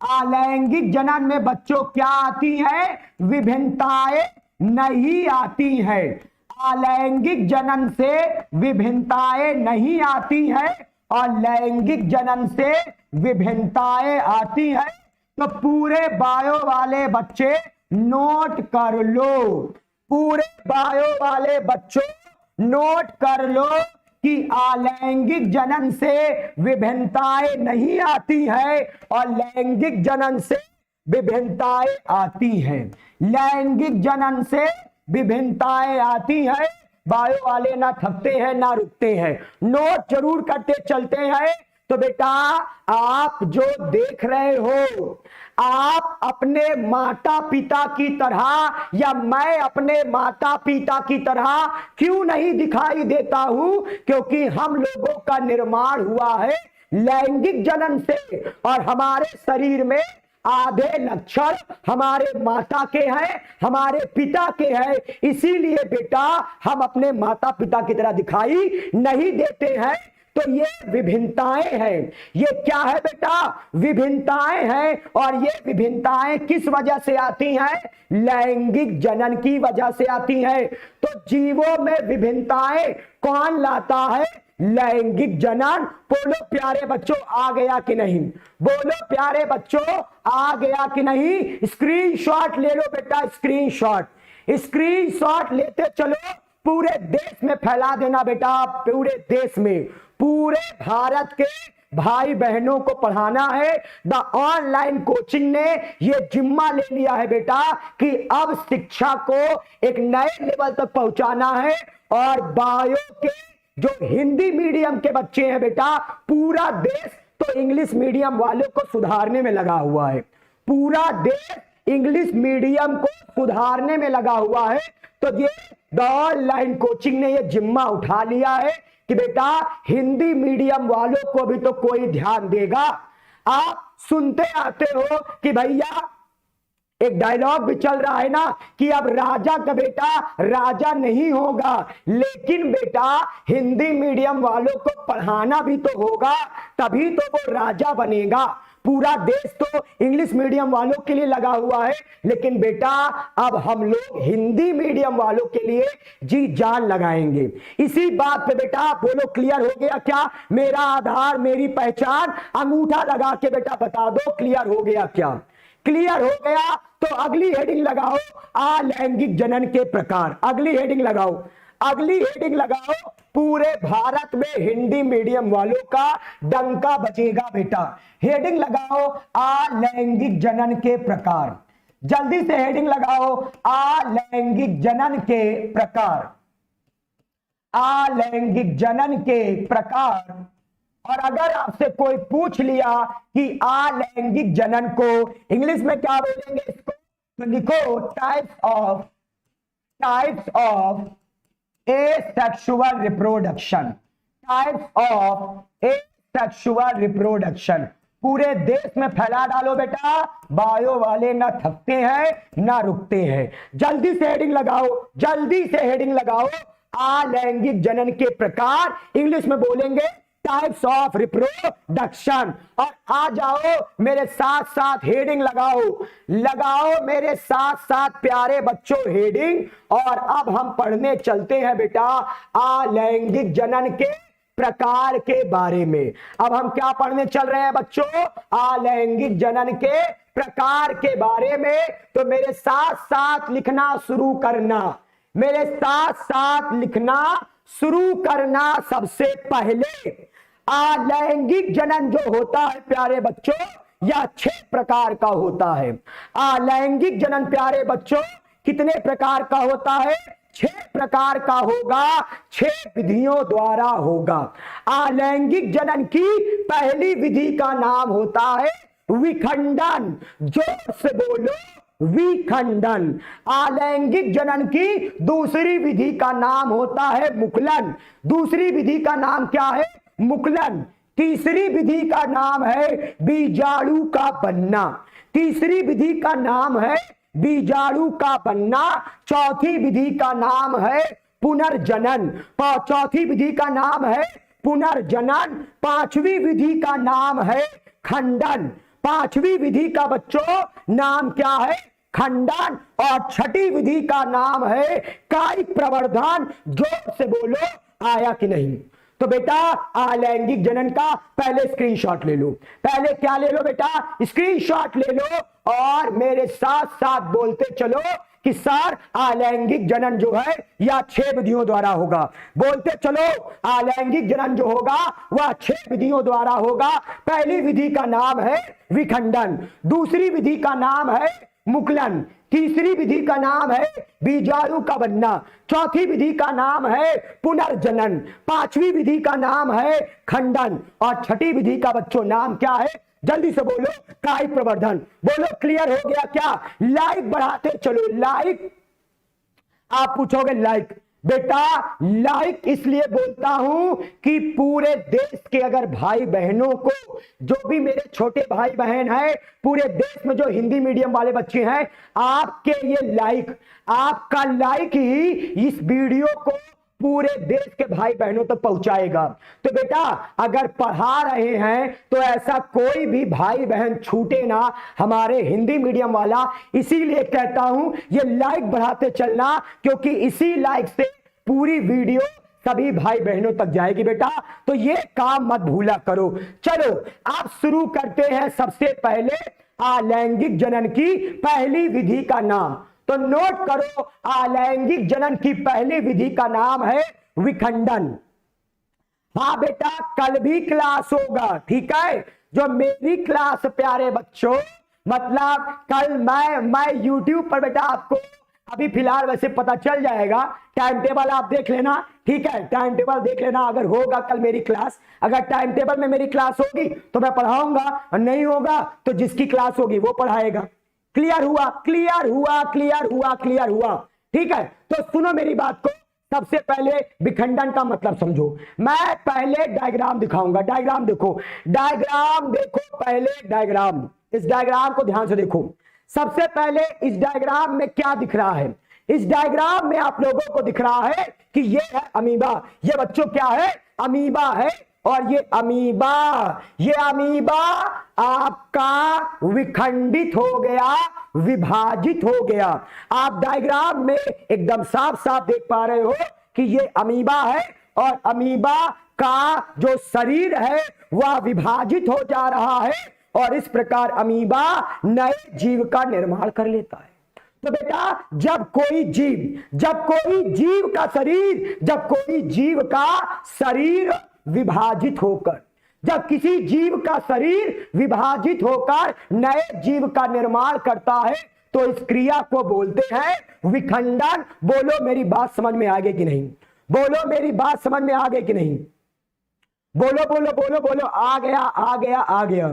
अलैंगिक जनन में बच्चों क्या आती है, विभिन्नताएं नहीं आती है। अलैंगिक जनन से विभिन्नताएं नहीं आती है और लैंगिक जनन से विभिन्नताएं आती है। तो पूरे बायो वाले बच्चे नोट कर लो, पूरे बायो वाले बच्चों नोट कर लो कि अलैंगिक जनन से विभिन्नताएं नहीं आती है और लैंगिक जनन से विभिन्नताएं आती हैं। लैंगिक जनन से विभिन्नताएं आती हैं। बायो वाले ना थकते हैं ना रुकते हैं, नोट जरूर करते चलते हैं। तो बेटा आप जो देख रहे हो, आप अपने माता पिता की तरह या मैं अपने माता पिता की तरह क्यों नहीं दिखाई देता हूं, क्योंकि हम लोगों का निर्माण हुआ है लैंगिक जनन से और हमारे शरीर में आधे लक्षण हमारे माता के हैं, हमारे पिता के हैं। इसीलिए बेटा हम अपने माता पिता की तरह दिखाई नहीं देते हैं। तो ये विभिन्नताएं हैं। ये क्या है बेटा, विभिन्नताएं हैं। और ये विभिन्नताएं किस वजह से आती हैं, लैंगिक जनन की वजह से आती हैं। तो जीवों में विभिन्नताएं कौन लाता है, लैंगिक जनन। बोलो प्यारे बच्चों आ गया कि नहीं, बोलो प्यारे बच्चों आ गया कि नहीं। स्क्रीनशॉट ले लो बेटा, स्क्रीनशॉट लेते चलो, पूरे देश में फैला देना बेटा, पूरे देश में, पूरे भारत के भाई बहनों को पढ़ाना है। द ऑनलाइन कोचिंग ने ये जिम्मा ले लिया है बेटा कि अब शिक्षा को एक नए लेवल तक पहुंचाना है। और बायो के जो हिंदी मीडियम के बच्चे हैं बेटा, पूरा देश तो इंग्लिश मीडियम वालों को सुधारने में लगा हुआ है, पूरा देश इंग्लिश मीडियम को सुधारने में लगा हुआ है। तो ये द ऑनलाइन कोचिंग ने ये जिम्मा उठा लिया है कि बेटा हिंदी मीडियम वालों को भी तो कोई ध्यान देगा। आप सुनते आते हो कि भैया एक डायलॉग भी चल रहा है ना कि अब राजा का बेटा राजा नहीं होगा, लेकिन बेटा हिंदी मीडियम वालों को पढ़ाना भी तो होगा, तभी तो वो राजा बनेगा। पूरा देश तो इंग्लिश मीडियम वालों के लिए लगा हुआ है, लेकिन बेटा अब हम लोग हिंदी मीडियम वालों के लिए जी जान लगाएंगे। इसी बात पे बेटा बोलो क्लियर हो गया क्या? मेरा आधार मेरी पहचान, अंगूठा लगा के बेटा बता दो क्लियर हो गया क्या? क्लियर हो गया तो अगली हेडिंग लगाओ, अलैंगिक जनन के प्रकार। अगली हेडिंग लगाओ, अगली हेडिंग लगाओ, पूरे भारत में हिंदी मीडियम वालों का डंका बजेगा बेटा। हेडिंग लगाओ अलैंगिक जनन के प्रकार, जल्दी से हेडिंग लगाओ अलैंगिक जनन के प्रकार, अलैंगिक जनन के प्रकार। और अगर आपसे कोई पूछ लिया कि अलैंगिक जनन को इंग्लिश में क्या बोलेंगे इसको, तो लिखो types of asexual reproduction, types of asexual reproduction. पूरे देश में फैला डालो बेटा, बायो वाले ना थकते हैं ना रुकते हैं। जल्दी से हेडिंग लगाओ, जल्दी से हेडिंग लगाओ अलैंगिक जनन के प्रकार, इंग्लिश में बोलेंगे टाइप्स ऑफ रिप्रोडक्शन। और आ जाओ मेरे साथ साथ हेडिंग लगाओ, लगाओ मेरे साथ साथ प्यारे बच्चों हेडिंग। और अब हम पढ़ने चलते हैं बेटा अलैंगिक जनन के प्रकार के बारे में। अब हम क्या पढ़ने चल रहे हैं बच्चों? अलैंगिक जनन के प्रकार के बारे में। तो मेरे साथ साथ लिखना शुरू करना, मेरे साथ साथ लिखना शुरू करना। सबसे पहले अलैंगिक जनन जो होता है प्यारे बच्चों, यह 6 प्रकार का होता है। अलैंगिक जनन प्यारे बच्चों कितने प्रकार का होता है? 6 प्रकार का होगा, 6 विधियों द्वारा होगा। अलैंगिक जनन की पहली विधि का नाम होता है विखंडन। जोर से बोलो, विखंडन। अलैंगिक जनन की दूसरी विधि का नाम होता है मुकुलन। दूसरी विधि का नाम क्या है? मुकुलन। तीसरी विधि का नाम है बीजाणु का बनना। तीसरी विधि का नाम है बीजाणु का बनना। चौथी विधि का नाम है पुनर्जनन। चौथी विधि का नाम है पुनर्जनन। पांचवी विधि का नाम है खंडन। पांचवी विधि का बच्चों नाम क्या है? खंडन। और छठी विधि का नाम है कायिक प्रवर्धन। जोर से बोलो, आया कि नहीं? तो बेटा अलैंगिक जनन का पहले स्क्रीनशॉट ले लो। पहले क्या ले लो बेटा? स्क्रीनशॉट ले लो और मेरे साथ साथ बोलते चलो कि सर अलैंगिक जनन जो है यह 6 विधियों द्वारा होगा। बोलते चलो अलैंगिक जनन जो होगा वह 6 विधियों द्वारा होगा। पहली विधि का नाम है विखंडन, दूसरी विधि का नाम है मुकुलन, तीसरी विधि का नाम है बीजाणु का बनना, चौथी विधि का नाम है पुनर्जनन, पांचवी विधि का नाम है खंडन और छठी विधि का बच्चों नाम क्या है? जल्दी से बोलो, कायिक प्रवर्धन। बोलो क्लियर हो गया क्या? लाइक बढ़ाते चलो, लाइक। आप पूछोगे लाइक, बेटा लाइक इसलिए बोलता हूं कि पूरे देश के अगर भाई बहनों को, जो भी मेरे छोटे भाई बहन हैं पूरे देश में जो हिंदी मीडियम वाले बच्चे हैं, आपके ये लाइक, आपका लाइक ही इस वीडियो को पूरे देश के भाई बहनों तक पहुंचाएगा। तो बेटा अगर पढ़ा रहे हैं तो ऐसा कोई भी भाई बहन छूटे ना हमारे हिंदी मीडियम वाला। इसीलिए कहता हूं ये लाइक बढ़ाते चलना, क्योंकि इसी लाइक से पूरी वीडियो सभी भाई बहनों तक जाएगी बेटा। तो ये काम मत भूला करो। चलो आप शुरू करते हैं सबसे पहले अलैंगिक जनन की पहली विधि का नाम। तो नोट करो, अलैंगिक जनन की पहली विधि का नाम है विखंडन। हाँ बेटा कल भी क्लास होगा, ठीक है? जो मेरी क्लास प्यारे बच्चों, मतलब कल मैं YouTube पर बेटा आपको अभी फिलहाल वैसे पता चल जाएगा, टाइम टेबल आप देख लेना, ठीक है? टाइम टेबल देख लेना, अगर होगा कल मेरी क्लास, अगर टाइम टेबल में मेरी क्लास होगी तो मैं पढ़ाऊंगा, और नहीं होगा तो जिसकी क्लास होगी वो पढ़ाएगा। क्लियर हुआ, क्लियर हुआ, क्लियर हुआ, क्लियर हुआ, ठीक है, तो सुनो मेरी बात को। सबसे पहले विखंडन का मतलब समझो। मैं पहले डायग्राम दिखाऊंगा। डायग्राम देखो, डायग्राम देखो, पहले डायग्राम, इस डायग्राम को ध्यान से देखो। सबसे पहले इस डायग्राम में क्या दिख रहा है? इस डायग्राम में आप लोगों को दिख रहा है कि ये है अमीबा। ये बच्चों क्या है? अमीबा है। और ये अमीबा आपका विखंडित हो गया, विभाजित हो गया। आप डायग्राम में एकदम साफ साफ देख पा रहे हो कि ये अमीबा है और अमीबा का जो शरीर है वह विभाजित हो जा रहा है और इस प्रकार अमीबा नए जीव का निर्माण कर लेता है। तो बेटा जब कोई जीव का शरीर विभाजित होकर, जब किसी जीव का शरीर विभाजित होकर नए जीव का निर्माण करता है तो इस क्रिया को बोलते हैं विखंडन। बोलो मेरी बात समझ में आ गई कि नहीं? बोलो मेरी बात समझ में आ गई कि नहीं? बोलो बोलो बोलो बोलो। आ गया आ गया आ गया,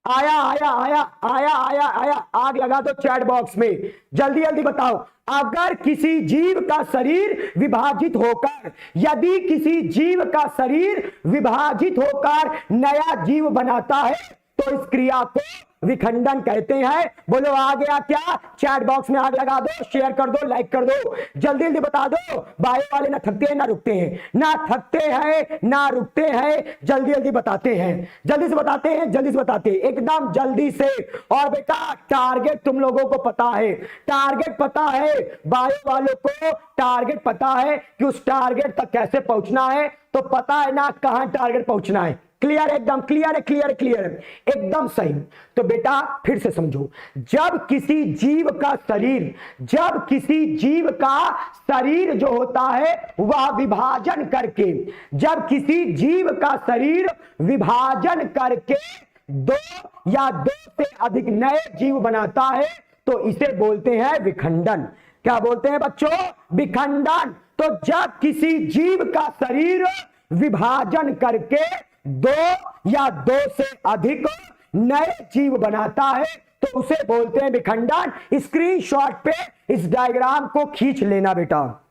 आया आया आया आया आया आया। आग लगा दो चैट बॉक्स में, जल्दी जल्दी बताओ। अगर किसी जीव का शरीर विभाजित होकर, यदि किसी जीव का शरीर विभाजित होकर नया जीव बनाता है तो इस क्रिया को विखंडन कहते हैं। बोलो आ गया क्या? चैट बॉक्स में आग लगा दो, शेयर कर दो, लाइक कर दो, जल्दी जल्दी बता दो। बायो वाले ना थकते हैं ना रुकते हैं, ना थकते हैं ना रुकते हैं, जल्दी जल्दी बताते हैं, जल्दी से बताते हैं, जल्दी से बताते हैं, एकदम जल्दी से। और बेटा टारगेट तुम लोगों को पता है, टारगेट पता है, बायो वालों को टारगेट पता है कि उस टारगेट तक कैसे पहुंचना है, तो पता है ना कहां टारगेट पहुंचना है। क्लियर? एकदम क्लियर है, क्लियर क्लियर है, एकदम सही। तो बेटा फिर से समझो, जब किसी जीव का शरीर जो होता है वह विभाजन करके, जब किसी जीव का शरीर विभाजन करके दो या दो से अधिक नए जीव बनाता है तो इसे बोलते हैं विखंडन। क्या बोलते हैं बच्चों? विखंडन। तो जब किसी जीव का शरीर विभाजन करके दो या दो से अधिक नए जीव बनाता है तो उसे बोलते हैं विखंडन। स्क्रीनशॉट पे इस डायग्राम को खींच लेना बेटा,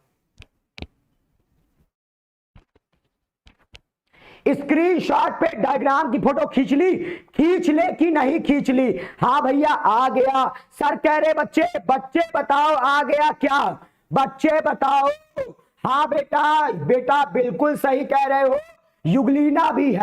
स्क्रीनशॉट पे डायग्राम की फोटो खींच ली, खींच ले कि नहीं खींच ली? हाँ भैया आ गया। सर कह रहे बच्चे बताओ आ गया क्या? बच्चे बताओ। हाँ बेटा, बेटा बिल्कुल सही कह रहे हो। युगलीना भी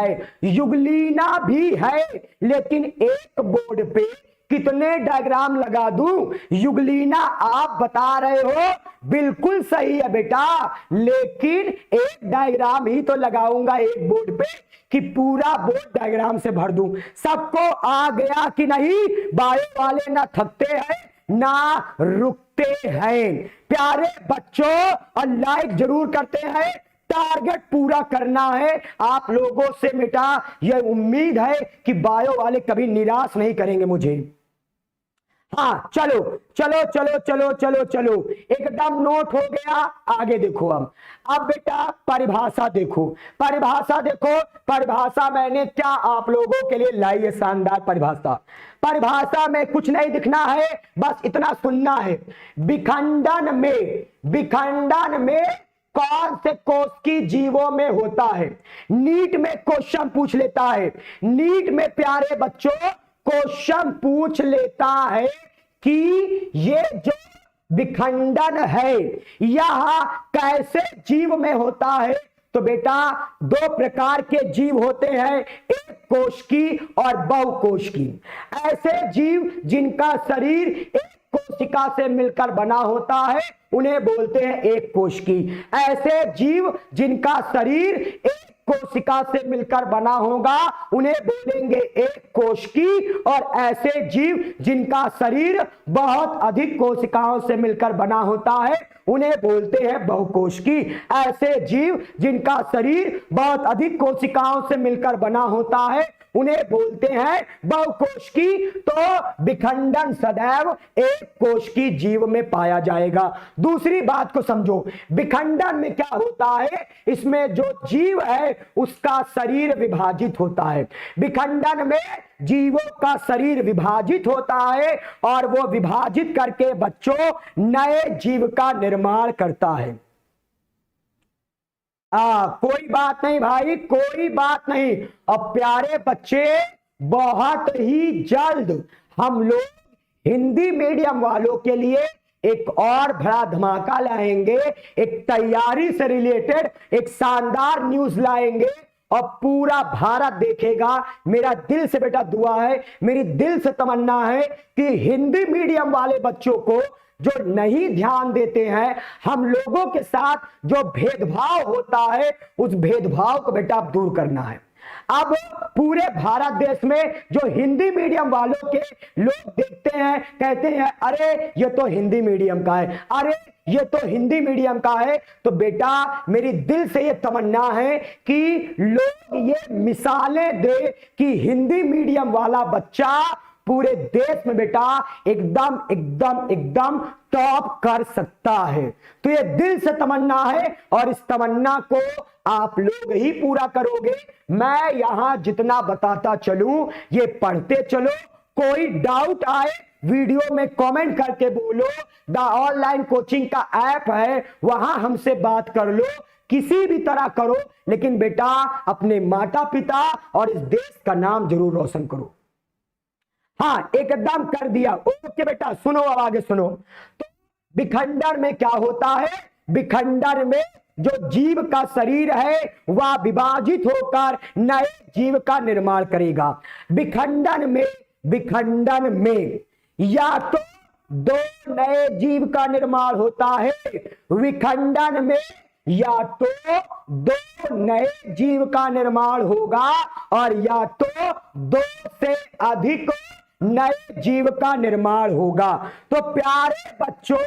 है, लेकिन एक बोर्ड पे कितने डायग्राम लगा दूं? युगलीना आप बता रहे हो बिल्कुल सही है बेटा, लेकिन एक डायग्राम ही तो लगाऊंगा एक बोर्ड पे कि पूरा बोर्ड डायग्राम से भर दूं। सबको आ गया कि नहीं? बायो वाले ना थकते हैं ना रुकते हैं। प्यारे बच्चों, और लाइक जरूर करते हैं। टारगेट पूरा करना है आप लोगों से बेटा, यह उम्मीद है कि बायो वाले कभी निराश नहीं करेंगे मुझे। हाँ चलो चलो चलो चलो चलो चलो, एकदम नोट हो गया। आगे देखो। अब बेटा परिभाषा देखो, परिभाषा देखो। परिभाषा मैंने क्या आप लोगों के लिए लाई है? शानदार परिभाषा। परिभाषा में कुछ नहीं दिखना है, बस इतना सुनना है। विखंडन में कौन से कोशिकी जीवों में होता है? नीट में क्वेश्चन पूछ लेता है, नीट में प्यारे बच्चों क्वेश्चन पूछ लेता है कि ये जो विखंडन है यह कैसे जीव में होता है। तो बेटा दो प्रकार के जीव होते हैं, एक कोशिकी और बहुकोशिकी। ऐसे जीव जिनका शरीर एक कोशिका से मिलकर बना होता है उन्हें बोलते हैं एक कोशिकी। ऐसे जीव जिनका शरीर एक कोशिका से मिलकर बना होगा उन्हें बोलेंगे एक कोशिकी। और ऐसे जीव जिनका शरीर बहुत अधिक कोशिकाओं से मिलकर बना होता है उन्हें बोलते हैं बहुकोशिकी। ऐसे जीव जिनका शरीर बहुत अधिक कोशिकाओं से मिलकर बना होता है उन्हें बोलते हैं बहुकोशिकी। तो विखंडन सदैव एक कोशिकी जीव में पाया जाएगा। दूसरी बात को समझो, विखंडन में क्या होता है? इसमें जो जीव है उसका शरीर विभाजित होता है। विखंडन में जीवों का शरीर विभाजित होता है और वो विभाजित करके बच्चों नए जीव का निर्माण करता है। कोई बात नहीं भाई, कोई बात नहीं। और प्यारे बच्चे, बहुत ही जल्द हम लोग हिंदी मीडियम वालों के लिए एक और बड़ा धमाका लाएंगे, एक तैयारी से रिलेटेड एक शानदार न्यूज लाएंगे और पूरा भारत देखेगा। मेरा दिल से बेटा दुआ है, मेरी दिल से तमन्ना है कि हिंदी मीडियम वाले बच्चों को जो नहीं ध्यान देते हैं, हम लोगों के साथ जो भेदभाव होता है, उस भेदभाव को बेटा दूर करना है। अब पूरे भारत देश में जो हिंदी मीडियम वालों के लोग देखते हैं, कहते हैं अरे ये तो हिंदी मीडियम का है, अरे ये तो हिंदी मीडियम का है। तो बेटा मेरी दिल से ये तमन्ना है कि लोग ये मिसालें दे कि हिंदी मीडियम वाला बच्चा पूरे देश में बेटा एकदम एकदम एकदम टॉप कर सकता है। तो ये दिल से तमन्ना है और इस तमन्ना को आप लोग ही पूरा करोगे। मैं यहां जितना बताता चलूं, ये पढ़ते चलो। कोई डाउट आए वीडियो में कमेंट करके बोलो। द ऑनलाइन कोचिंग का ऐप है, वहां हमसे बात कर लो, किसी भी तरह करो, लेकिन बेटा अपने माता पिता और इस देश का नाम जरूर रोशन करो। हाँ, एकदम कर दिया। ओके बेटा, सुनो अब आगे सुनो। तो विखंडन में क्या होता है? विखंडन में जो जीव का शरीर है वह विभाजित होकर नए जीव का निर्माण करेगा। विखंडन में या तो दो नए जीव का निर्माण होता है, विखंडन में या तो दो नए जीव का निर्माण होगा और या तो दो से अधिक नए जीव का निर्माण होगा। तो प्यारे बच्चों,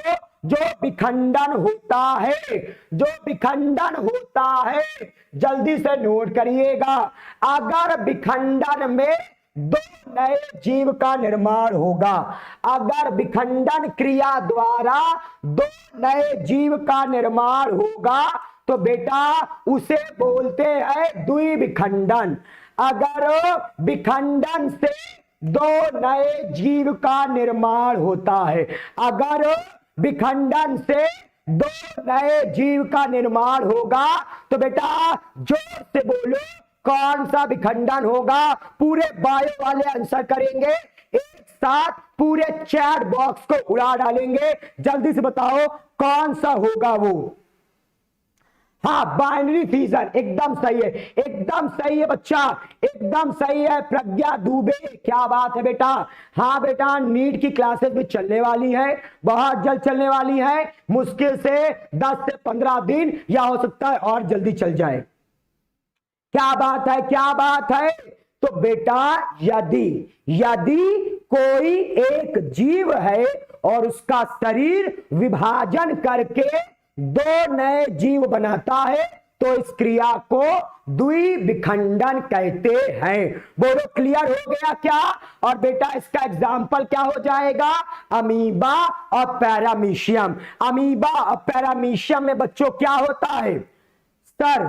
जो विखंडन होता है, जल्दी से नोट करिएगा। अगर विखंडन में दो नए जीव का निर्माण होगा, अगर विखंडन क्रिया द्वारा दो नए जीव का निर्माण होगा तो बेटा उसे बोलते हैं द्विविखंडन। अगर विखंडन से दो नए जीव का निर्माण होता है, अगर विखंडन से दो नए जीव का निर्माण होगा तो बेटा जोर से बोलो कौन सा विखंडन होगा। पूरे बायो वाले आंसर करेंगे, एक साथ पूरे चैट बॉक्स को उड़ा डालेंगे। जल्दी से बताओ कौन सा होगा वो। हाँ, बाइनरी फिजन एकदम सही है, एकदम सही है बच्चा, एकदम सही है। प्रज्ञा दुबे, क्या बात है बेटा। हाँ बेटा, नीट की क्लासेस भी चलने वाली है, बहुत जल्द चलने वाली है। मुश्किल से 10 से 15 दिन या हो सकता है और जल्दी चल जाए। क्या बात है, क्या बात है। तो बेटा यदि कोई एक जीव है और उसका शरीर विभाजन करके दो नए जीव बनाता है तो इस क्रिया को द्विविखंडन कहते हैं। बोलो क्लियर हो गया क्या? और बेटा इसका एग्जाम्पल क्या हो जाएगा? अमीबा और पैरामीशियम। अमीबा और पैरामीशियम में बच्चों क्या होता है? सर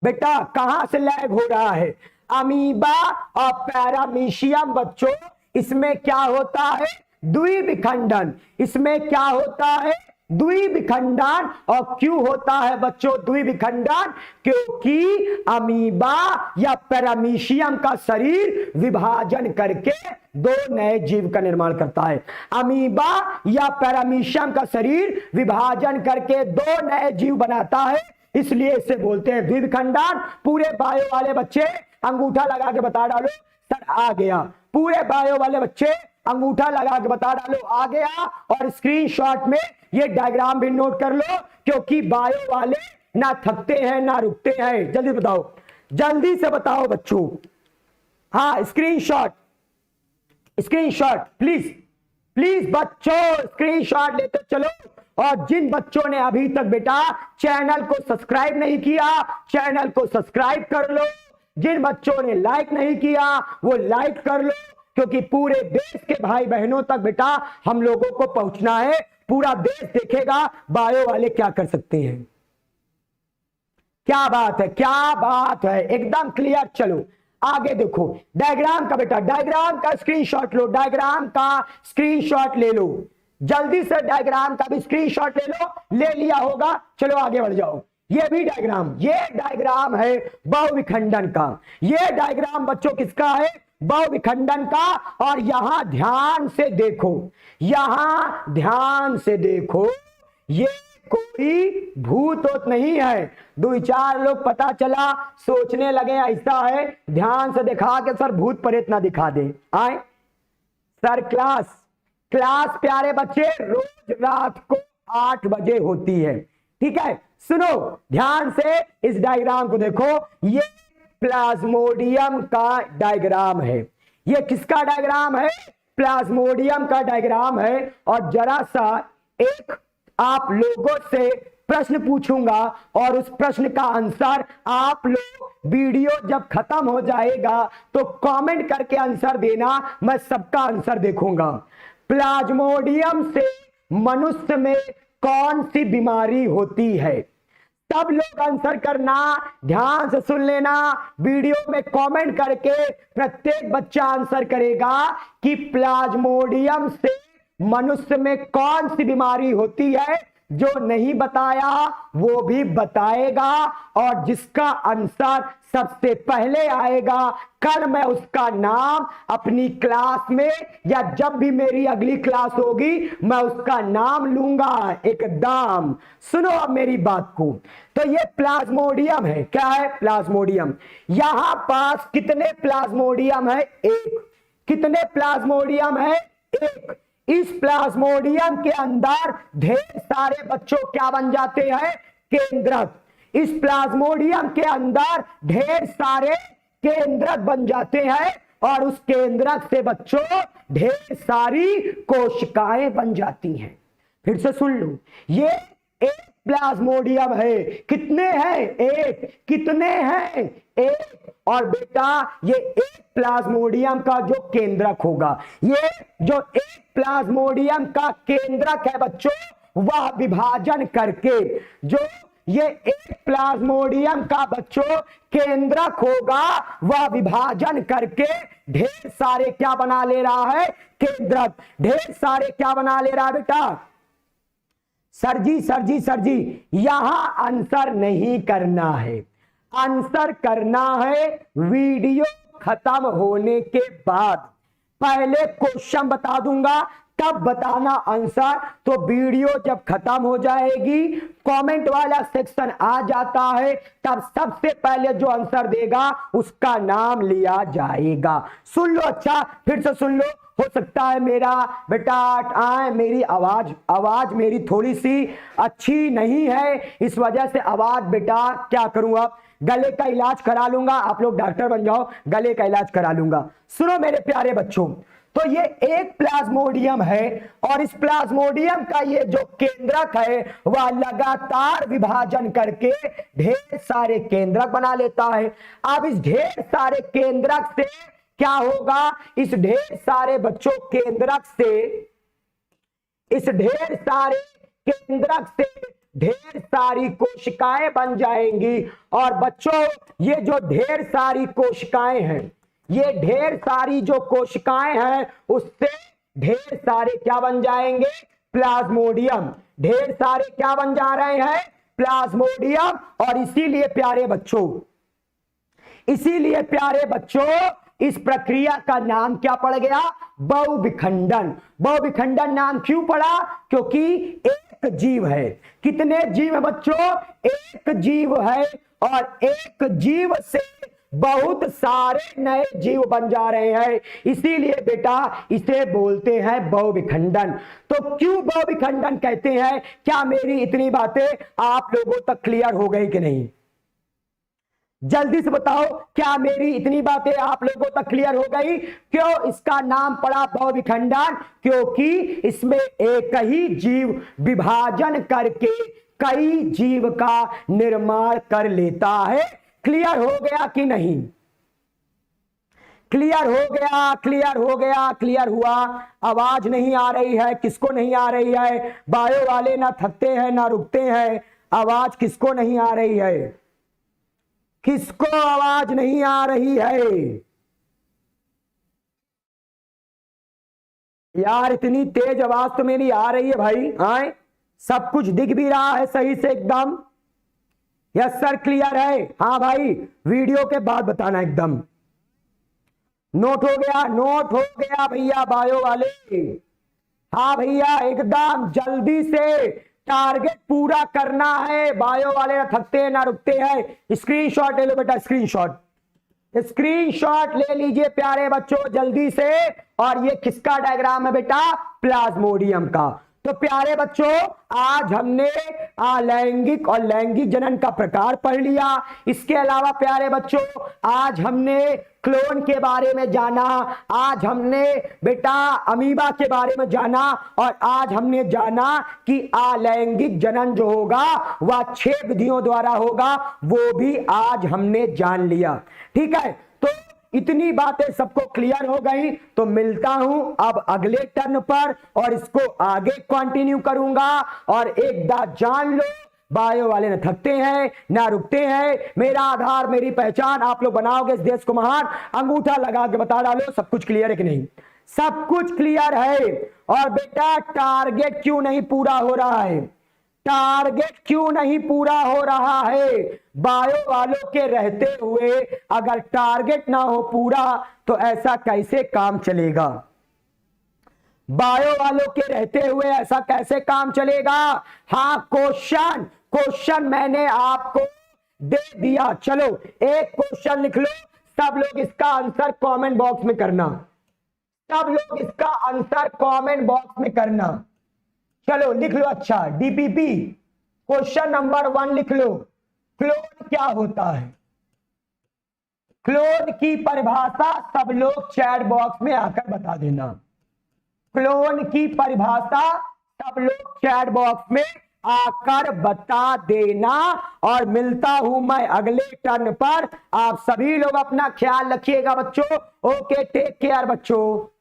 बेटा कहां से लैग हो रहा है? अमीबा और पैरामीशियम बच्चों, इसमें क्या होता है? द्विविखंडन। इसमें क्या होता है? द्विविखंडन। और क्यों होता है बच्चों द्विविखंडन? क्योंकि अमीबा या पैरामीशियम का शरीर विभाजन करके दो नए जीव का निर्माण करता है। अमीबा या पैरामीशियम का शरीर विभाजन करके दो नए जीव बनाता है, इसलिए इसे बोलते हैं द्विविखंडन। पूरे बायो वाले बच्चे अंगूठा लगा के बता डालो सर आ गया। पूरे बायो वाले बच्चे अंगूठा लगा के बता डालो आ गया। और स्क्रीनशॉट में ये डायग्राम भी नोट कर लो, क्योंकि बायो वाले ना थकते हैं ना रुकते हैं। जल्दी बताओ, जल्दी से बताओ बच्चों। हाँ, स्क्रीनशॉट प्लीज बच्चों स्क्रीनशॉट लेते चलो। और जिन बच्चों ने अभी तक बेटा चैनल को सब्सक्राइब नहीं किया, चैनल को सब्सक्राइब कर लो। जिन बच्चों ने लाइक नहीं किया वो लाइक कर लो, क्योंकि पूरे देश के भाई बहनों तक बेटा हम लोगों को पहुंचना है। पूरा देश देखेगा बायो वाले क्या कर सकते हैं। क्या बात है, क्या बात है, एकदम क्लियर। चलो आगे देखो डायग्राम का, बेटा डायग्राम का स्क्रीनशॉट लो, डायग्राम का स्क्रीनशॉट ले लो, जल्दी से डायग्राम का भी स्क्रीनशॉट ले लो, ले लिया होगा, चलो आगे बढ़ जाओ। ये भी डायग्राम, ये डायग्राम है बहुविखंडन का, ये डायग्राम बच्चों किसका है, बहुविखंडन का। और यहां ध्यान से देखो, यहां ध्यान से देखो, ये कोई भूत वूत नहीं है। दो चार लोग पता चला सोचने लगे ऐसा है, ध्यान से दिखा के सर भूत प्रेत ना दिखा दे आए सर। क्लास प्यारे बच्चे रोज रात को 8 बजे होती है, ठीक है। सुनो ध्यान से, इस डायग्राम को देखो, ये प्लाज्मोडियम का डायग्राम है। ये किसका डायग्राम है, प्लाज्मोडियम का डायग्राम है। और जरा सा एक आप लोगों से प्रश्न पूछूंगा और उस प्रश्न का आंसर आप लोग वीडियो जब खत्म हो जाएगा तो कमेंट करके आंसर देना, मैं सबका आंसर देखूंगा। प्लाज्मोडियम से मनुष्य में कौन सी बीमारी होती है, सब लोग आंसर करना, ध्यान से सुन लेना, वीडियो में कमेंट करके प्रत्येक बच्चा आंसर करेगा कि प्लाज्मोडियम से मनुष्य में कौन सी बीमारी होती है। जो नहीं बताया वो भी बताएगा और जिसका आंसर सबसे पहले आएगा कल मैं उसका नाम अपनी क्लास में या जब भी मेरी अगली क्लास होगी मैं उसका नाम लूंगा एकदम। सुनो अब मेरी बात को, तो ये प्लाज्मोडियम है, क्या है प्लाज्मोडियम। यहां पास कितने प्लाज्मोडियम है, एक। कितने प्लाज्मोडियम है, एक। इस प्लाज्मोडियम के अंदर ढेर सारे बच्चों क्या बन जाते हैं, केंद्रक। इस प्लाज्मोडियम के अंदर ढेर सारे केंद्रक बन जाते हैं और उस केंद्रक से बच्चों ढेर सारी कोशिकाएं बन जाती हैं। फिर से सुन लो, ये एक प्लाज्मोडियम है, कितने हैं, एक। कितने हैं, एक। और बेटा ये एक प्लाज्मोडियम का जो केंद्रक होगा, ये जो एक प्लाज्मोडियम का केंद्रक है बच्चों, वह विभाजन करके, जो ये एक प्लाज्मोडियम का बच्चों केंद्रक होगा, वह विभाजन करके ढेर सारे क्या बना ले रहा है, केंद्रक। ढेर सारे क्या बना ले रहा है बेटा, सर जी यहां आंसर नहीं करना है, आंसर करना है वीडियो खत्म होने के बाद। पहले क्वेश्चन बता दूंगा तब बताना आंसर, तो वीडियो जब खत्म हो जाएगी कमेंट वाला सेक्शन आ जाता है, तब सबसे पहले जो आंसर देगा उसका नाम लिया जाएगा। सुन लो, अच्छा फिर से सुन लो। हो सकता है मेरा बेटा मेरी आवाज मेरी थोड़ी सी अच्छी नहीं है, इस वजह से आवाज बेटा क्या करूं, अब गले का इलाज करा लूंगा, आप लोग डॉक्टर बन जाओ, गले का इलाज करा लूंगा। सुनो मेरे प्यारे बच्चों, तो ये एक प्लाज्मोडियम है और इस प्लाज्मोडियम का ये जो केंद्रक है वह लगातार विभाजन करके ढेर सारे केंद्रक बना लेता है। अब इस ढेर सारे केंद्रक से क्या होगा, इस ढेर सारे बच्चों केंद्रक से, इस ढेर सारे केंद्रक से ढेर सारी कोशिकाएं बन जाएंगी। और बच्चों ये जो ढेर सारी कोशिकाएं हैं, ये ढेर सारी जो कोशिकाएं हैं उससे ढेर सारे क्या बन जाएंगे, प्लाज्मोडियम। ढेर सारे क्या बन जा रहे हैं, प्लाज्मोडियम। और इसीलिए प्यारे बच्चों इस प्रक्रिया का नाम क्या पड़ गया, बहुविखंडन। बहुविखंडन नाम क्यों पड़ा, क्योंकि एक जीव है। कितने जीव है बच्चों, एक जीव है और एक जीव से बहुत सारे नए जीव बन जा रहे हैं, इसीलिए बेटा इसे बोलते हैं बहुविखंडन। तो क्यों बहुविखंडन कहते हैं, क्या मेरी इतनी बातें आप लोगों तक क्लियर हो गई कि नहीं, जल्दी से बताओ, क्या मेरी इतनी बातें आप लोगों तक क्लियर हो गई। क्यों इसका नाम पड़ा बहुविखंडन, क्योंकि इसमें एक ही जीव विभाजन करके कई जीव का निर्माण कर लेता है। क्लियर हो गया कि नहीं, क्लियर हो गया, क्लियर हो गया, क्लियर हुआ। आवाज नहीं आ रही है, किसको नहीं आ रही है, बायो वाले ना थकते हैं ना रुकते हैं, आवाज किसको नहीं आ रही है, किसको आवाज नहीं आ रही है यार? इतनी तेज आवाज तो मेरी आ रही है भाई। आए, सब कुछ दिख भी रहा है सही से एकदम? यस सर, क्लियर है। हाँ भाई, वीडियो के बाद बताना एकदम। नोट हो गया? नोट हो गया भैया बायो वाले? हाँ भैया, एकदम जल्दी से टारगेट पूरा करना है। बायो वाले ना थकते हैं ना रुकते हैं। स्क्रीनशॉट ले लो बेटा, स्क्रीनशॉट ले लीजिए प्यारे बच्चों जल्दी से। और ये किसका डायग्राम है बेटा? प्लाज्मोडियम का। तो प्यारे बच्चों, आज हमने अलैंगिक और लैंगिक जनन का प्रकार पढ़ लिया। इसके अलावा प्यारे बच्चों, आज हमने क्लोन के बारे में जाना, आज हमने बेटा अमीबा के बारे में जाना, और आज हमने जाना कि अलैंगिक जनन जो होगा वह 6 विधियों द्वारा होगा, वो भी आज हमने जान लिया। ठीक है, तो इतनी बातें सबको क्लियर हो गई। तो मिलता हूं अब अगले टर्न पर, और इसको आगे कंटिन्यू करूंगा। और एक बात जान लो, बायो वाले न थकते हैं ना रुकते हैं। मेरा आधार मेरी पहचान, आप लोग बनाओगे इस देश को महान। अंगूठा लगा के बता डालो सब कुछ क्लियर है कि नहीं? सब कुछ क्लियर है। और बेटा टारगेट क्यों नहीं पूरा हो रहा है? टारगेट क्यों नहीं पूरा हो रहा है? बायो वालों के रहते हुए अगर टारगेट ना हो पूरा तो ऐसा कैसे काम चलेगा? बायो वालों के रहते हुए ऐसा कैसे काम चलेगा? हाँ, क्वेश्चन मैंने आपको दे दिया। चलो एक क्वेश्चन लिख लो, सब लोग इसका आंसर कमेंट बॉक्स में करना। सब लोग इसका आंसर कमेंट बॉक्स में करना। चलो लिख लो। अच्छा, डीपीपी क्वेश्चन नंबर 1 लिख लो। क्लोन क्या होता है? क्लोन की परिभाषा सब लोग चैट बॉक्स में आकर बता देना। क्लोन की परिभाषा सब लोग चैट बॉक्स में आकर बता देना। और मिलता हूं मैं अगले टर्न पर। आप सभी लोग अपना ख्याल रखिएगा बच्चों। ओके, टेक केयर बच्चों।